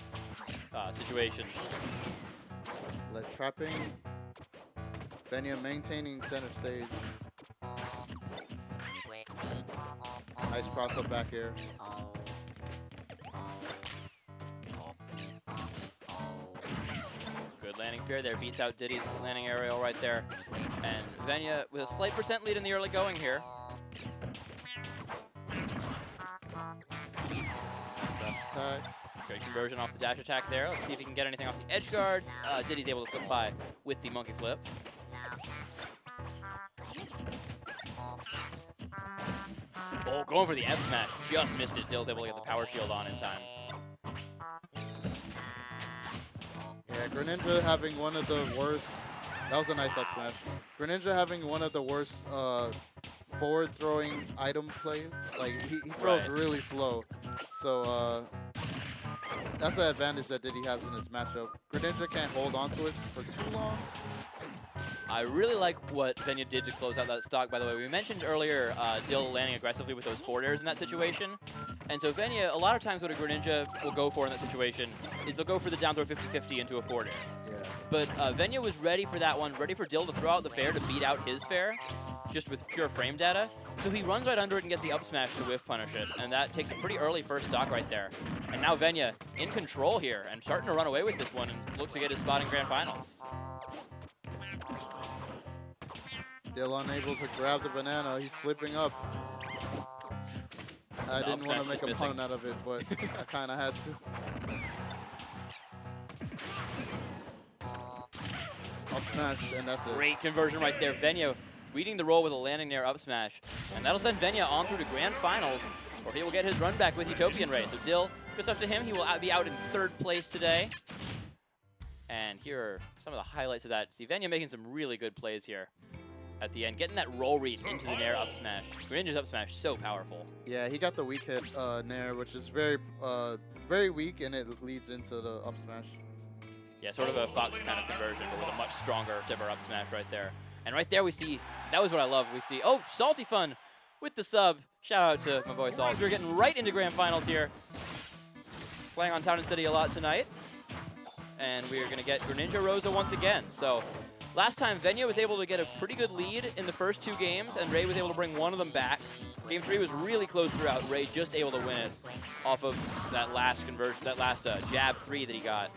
[SPEAKER 5] situations.
[SPEAKER 4] Ledge trapping. Venya maintaining center stage. Nice cross up back air.
[SPEAKER 5] Good landing fair there. Beats out Diddy's landing aerial right there. And Venya with a slight percent lead in the early going here.
[SPEAKER 4] Best attack.
[SPEAKER 5] Good conversion off the dash attack there. Let's see if he can get anything off the edge guard. Diddy's able to slip by with the monkey flip. Oh, going for the F smash. Just missed it. Dill's able to get the power shield on in time.
[SPEAKER 4] Yeah, Greninja having one of the worst. That was a nice up smash. Greninja having one of the worst forward throwing item plays. Like he throws really slow. So that's the advantage that Diddy has in this matchup. Greninja can't hold on to it for too long.
[SPEAKER 5] I really like what Venya did to close out that stock, by the way. We mentioned earlier Dill landing aggressively with those forward airs in that situation. And so Venya, a lot of times what a Greninja will go for in that situation is they'll go for the down throw 50-50 into a forward air.
[SPEAKER 4] Yeah.
[SPEAKER 5] But Venya was ready for that one, ready for Dill to throw out the fair to beat out his fair, just with pure frame data. So he runs right under it and gets the up smash to whiff punish it. And that takes a pretty early first stock right there. And now Venya in control here and starting to run away with this one and look to get his spot in Grand Finals.
[SPEAKER 4] Dill unable to grab the banana. He's slipping up. I didn't want to make a pun out of it, but I kind of had to. Up smash, and that's it.
[SPEAKER 5] Great conversion right there. Venya reading the roll with a landing nair up smash. And that'll send Venya on through to grand finals, where he will get his run back with Utopian Ray. So Dill, good stuff to him. He will be out in 3rd place today. And here are some of the highlights of that. See Venya making some really good plays here at the end, getting that roll read into the nair up smash. Greninja's up smash, so powerful.
[SPEAKER 4] Yeah, he got the weak hit nair, which is very, very weak, and it leads into the up smash.
[SPEAKER 5] Yeah, sort of a Fox kind of conversion, but with a much stronger Timber up smash right there. And right there we see, that was what I love. We see, oh, Salty Fun with the sub. Shout out to my boy Salty. We're getting right into grand finals here. Playing on Town and City a lot tonight. And we are going to get Greninja Rosa once again. So last time, Venya was able to get a pretty good lead in the first 2 games, and Ray was able to bring one of them back. Game 3 was really close throughout. Ray just able to win it off of that last conversion, that last jab 3 that he got.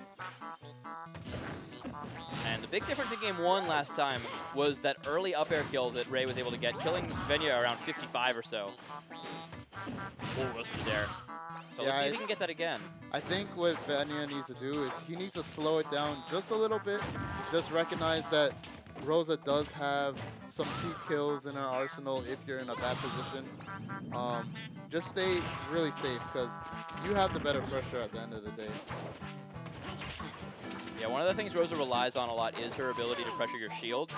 [SPEAKER 5] And the big difference in Game 1 last time was that early up air kill that Ray was able to get, killing Venya around 55 or so. Oh, was there. So let's see if he can get that again.
[SPEAKER 4] I think what Venya needs to do is he needs to slow it down just a little bit. Just recognize that Rosa does have some cheap kills in her arsenal if you're in a bad position. Just stay really safe because you have the better pressure at the end of the day.
[SPEAKER 5] Yeah, one of the things Rosa relies on a lot is her ability to pressure your shield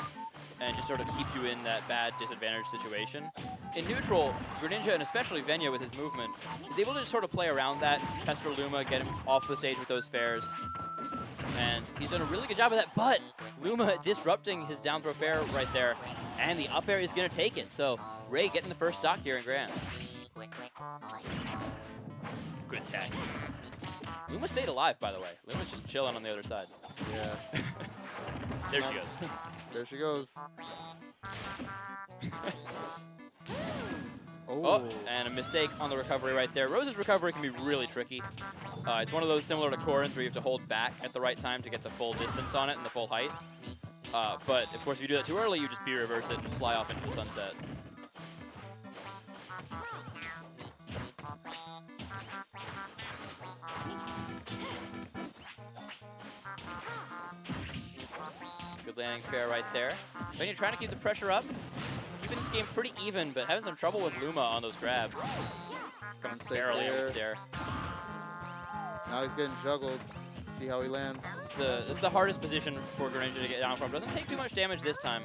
[SPEAKER 5] and just sort of keep you in that bad disadvantage situation. In neutral, Greninja, and especially Venya with his movement, is able to just sort of play around that, pester Luma, get him off the stage with those fares. And he's done a really good job of that, but Luma disrupting his down throw fair right there, and the up air is going to take it. So Ray getting the first stock here in Grands. Good tag. Luma stayed alive, by the way. Luma's just chilling on the other side.
[SPEAKER 4] Yeah.
[SPEAKER 5] There she goes.
[SPEAKER 4] There she goes.
[SPEAKER 5] Oh, and a mistake on the recovery right there. Rose's recovery can be really tricky. It's one of those similar to Corrin's where you have to hold back at the right time to get the full distance on it and the full height. But, of course, if you do that too early, you just B-reverse it and fly off into the sunset. Good landing fair right there. Venya trying to keep the pressure up. Keeping this game pretty even, but having some trouble with Luma on those grabs. Comes barely over there.
[SPEAKER 4] Now he's getting juggled. See how he lands.
[SPEAKER 5] It's the hardest position for Greninja to get down from. Doesn't take too much damage this time.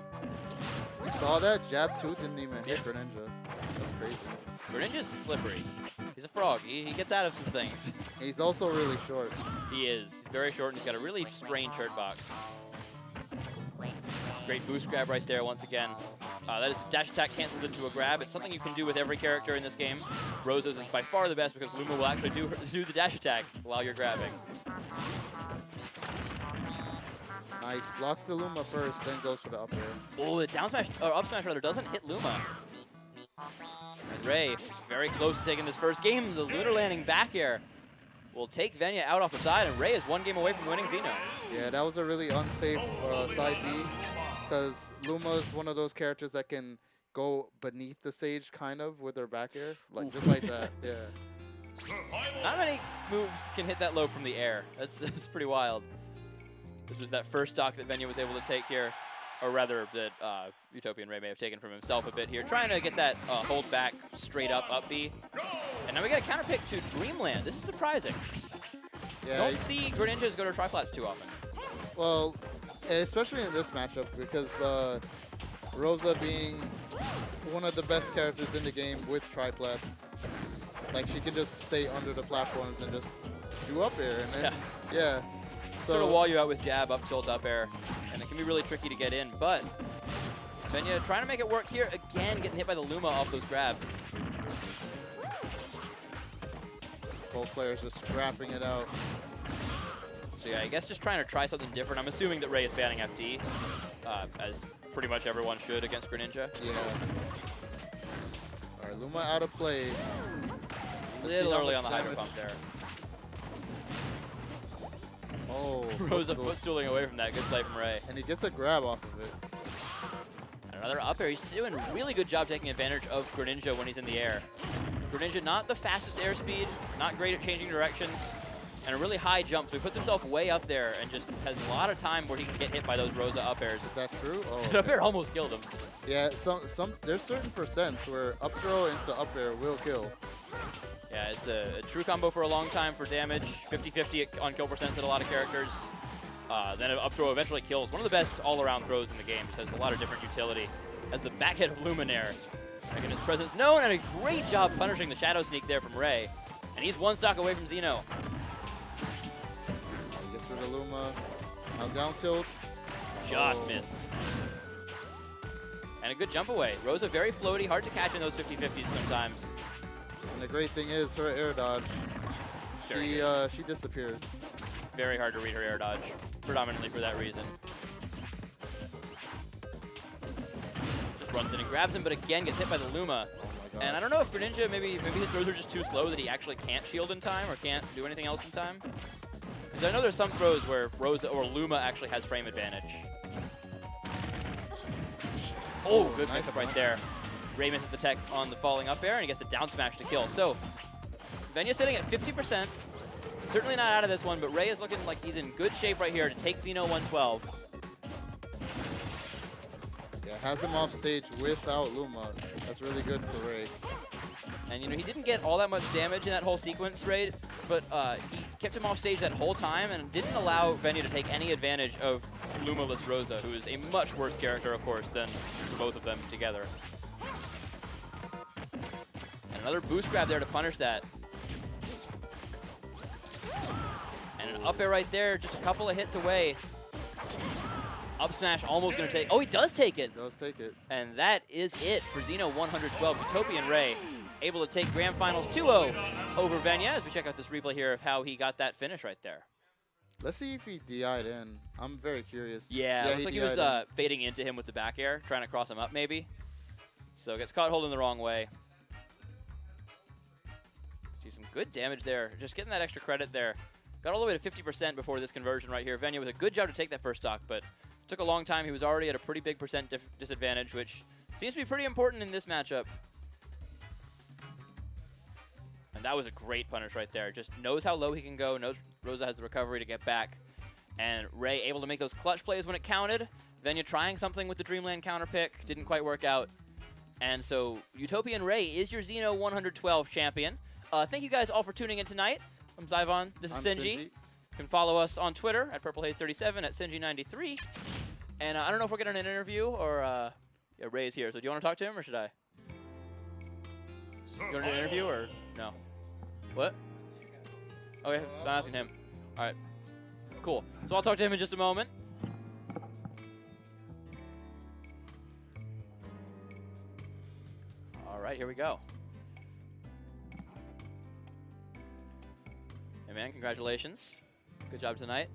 [SPEAKER 4] You saw that? Jab 2 didn't even hit Greninja. That's crazy.
[SPEAKER 5] Greninja's slippery. He's a frog. He gets out of some things.
[SPEAKER 4] He's also really short.
[SPEAKER 5] He is. He's very short, and he's got a really strange hurtbox. Great boost grab right there once again. That is dash attack canceled into a grab. It's something you can do with every character in this game. Rosa's is by far the best because Luma will actually do the dash attack while you're grabbing.
[SPEAKER 4] Nice. Blocks the Luma first, then goes for the up air.
[SPEAKER 5] Oh, the down smash, or up smash rather, doesn't hit Luma. And Ray is very close to taking this first game. The lunar landing back air will take Venya out off the side, and Ray is 1 game away from winning Xeno.
[SPEAKER 4] Yeah, that was a really unsafe side B, because Luma is one of those characters that can go beneath the stage, kind of, with her back air, like just like that. Yeah.
[SPEAKER 5] Not many moves can hit that low from the air. That's pretty wild. This was that first stock that Venya was able to take here, or rather that Utopian Ray may have taken from himself a bit here, trying to get that hold back straight up B. And now we get a counter pick to Dreamland. This is surprising.
[SPEAKER 4] Yeah,
[SPEAKER 5] Don't see Greninjas go to triplats too often.
[SPEAKER 4] well, especially in this matchup, because Rosa being one of the best characters in the game with triplats, like she can just stay under the platforms and just do up air, and then yeah.
[SPEAKER 5] Sort of wall you out with jab, up tilt, up air, and it can be really tricky to get in, but Venya trying to make it work here, again getting hit by the Luma off those grabs.
[SPEAKER 4] Both players just scrapping it out.
[SPEAKER 5] So yeah, I guess just trying to try something different. I'm assuming that Ray is banning FD, as pretty much everyone should against Greninja.
[SPEAKER 4] Yeah. All right, Luma out of play.
[SPEAKER 5] A little early on the Hydro Pump there.
[SPEAKER 4] Oh.
[SPEAKER 5] Rosa footstooling away from that. Good play from Ray.
[SPEAKER 4] And he gets a grab off of it.
[SPEAKER 5] Another up air. He's doing a really good job taking advantage of Greninja when he's in the air. Greninja not the fastest airspeed, not great at changing directions, and a really high jump, so he puts himself way up there and just has a lot of time where he can get hit by those Rosa up airs.
[SPEAKER 4] Is that true? Oh,
[SPEAKER 5] That up air almost killed him.
[SPEAKER 4] yeah. There's certain percents where up throw into up air will kill.
[SPEAKER 5] Yeah, it's a true combo for a long time for damage. 50-50 on kill percents at a lot of characters. Then an up throw eventually kills. One of the best all-around throws in the game. Just has a lot of different utility. As the back hit of Luminaire, making his presence known, and a great job punishing the Shadow Sneak there from Ray. And he's one stock away from Xeno.
[SPEAKER 4] He gets rid of Luma. Now down tilt.
[SPEAKER 5] Just missed. And a good jump away. Rosa very floaty, hard to catch in those 50-50s sometimes.
[SPEAKER 4] And the great thing is her air dodge. She disappears.
[SPEAKER 5] Very hard to read her air dodge, predominantly for that reason. Just runs in and grabs him, but again gets hit by the Luma.
[SPEAKER 4] Oh my god.
[SPEAKER 5] And I don't know if Greninja, maybe his throws are just too slow that he actually can't shield in time or can't do anything else in time. Because I know there's some throws where Rosa or Luma actually has frame advantage. Oh, good
[SPEAKER 4] nice
[SPEAKER 5] mix-up right there. Ray misses the tech on the falling up air, and he gets the down smash to kill. So, Venya's sitting at 50%. Certainly not out of this one, but Ray is looking like he's in good shape right here to take XenoOneHundredTwelve.
[SPEAKER 4] Yeah, has him off stage without Luma. That's really good for Ray.
[SPEAKER 5] And, you know, he didn't get all that much damage in that whole sequence, Ray, but he kept him off stage that whole time and didn't allow Venya to take any advantage of Lumaless Rosa, who is a much worse character, of course, than both of them together. And another boost grab there to punish that. And an up air right there, just a couple of hits away. Up smash almost going to take. Oh, he does take it.
[SPEAKER 4] He does take it.
[SPEAKER 5] And that is it for XenoOneHundredTwelve. Utopian Ray able to take Grand Finals 2-0 over Venya as we check out this replay here of how he got that finish right there.
[SPEAKER 4] Let's see if he DI'd in. I'm very curious.
[SPEAKER 5] Yeah, it looks like he was fading into him with the back air, trying to cross him up maybe. So gets caught holding the wrong way. See some good damage there. Just getting that extra credit there. Got all the way to 50% before this conversion right here. Venya with a good job to take that first stock, but took a long time. He was already at a pretty big percent disadvantage, which seems to be pretty important in this matchup. And that was a great punish right there. Just knows how low he can go, knows Rosa has the recovery to get back. And Ray able to make those clutch plays when it counted. Venya trying something with the Dreamland counter pick. Didn't quite work out. And so Utopian Ray is your XenoOneHundredTwelve champion. Thank you guys all for tuning in tonight. I'm Zyvon. This is Sinji. You can follow us on Twitter at PurpleHaze37, at Sinji93. And I don't know if we're getting an interview or yeah, Ray's here. So do you want to talk to him or should I? You want an interview or no? What? Okay, I'm asking him. All right, cool. So I'll talk to him in just a moment. All right, here we go. Hey man, congratulations. Good job tonight.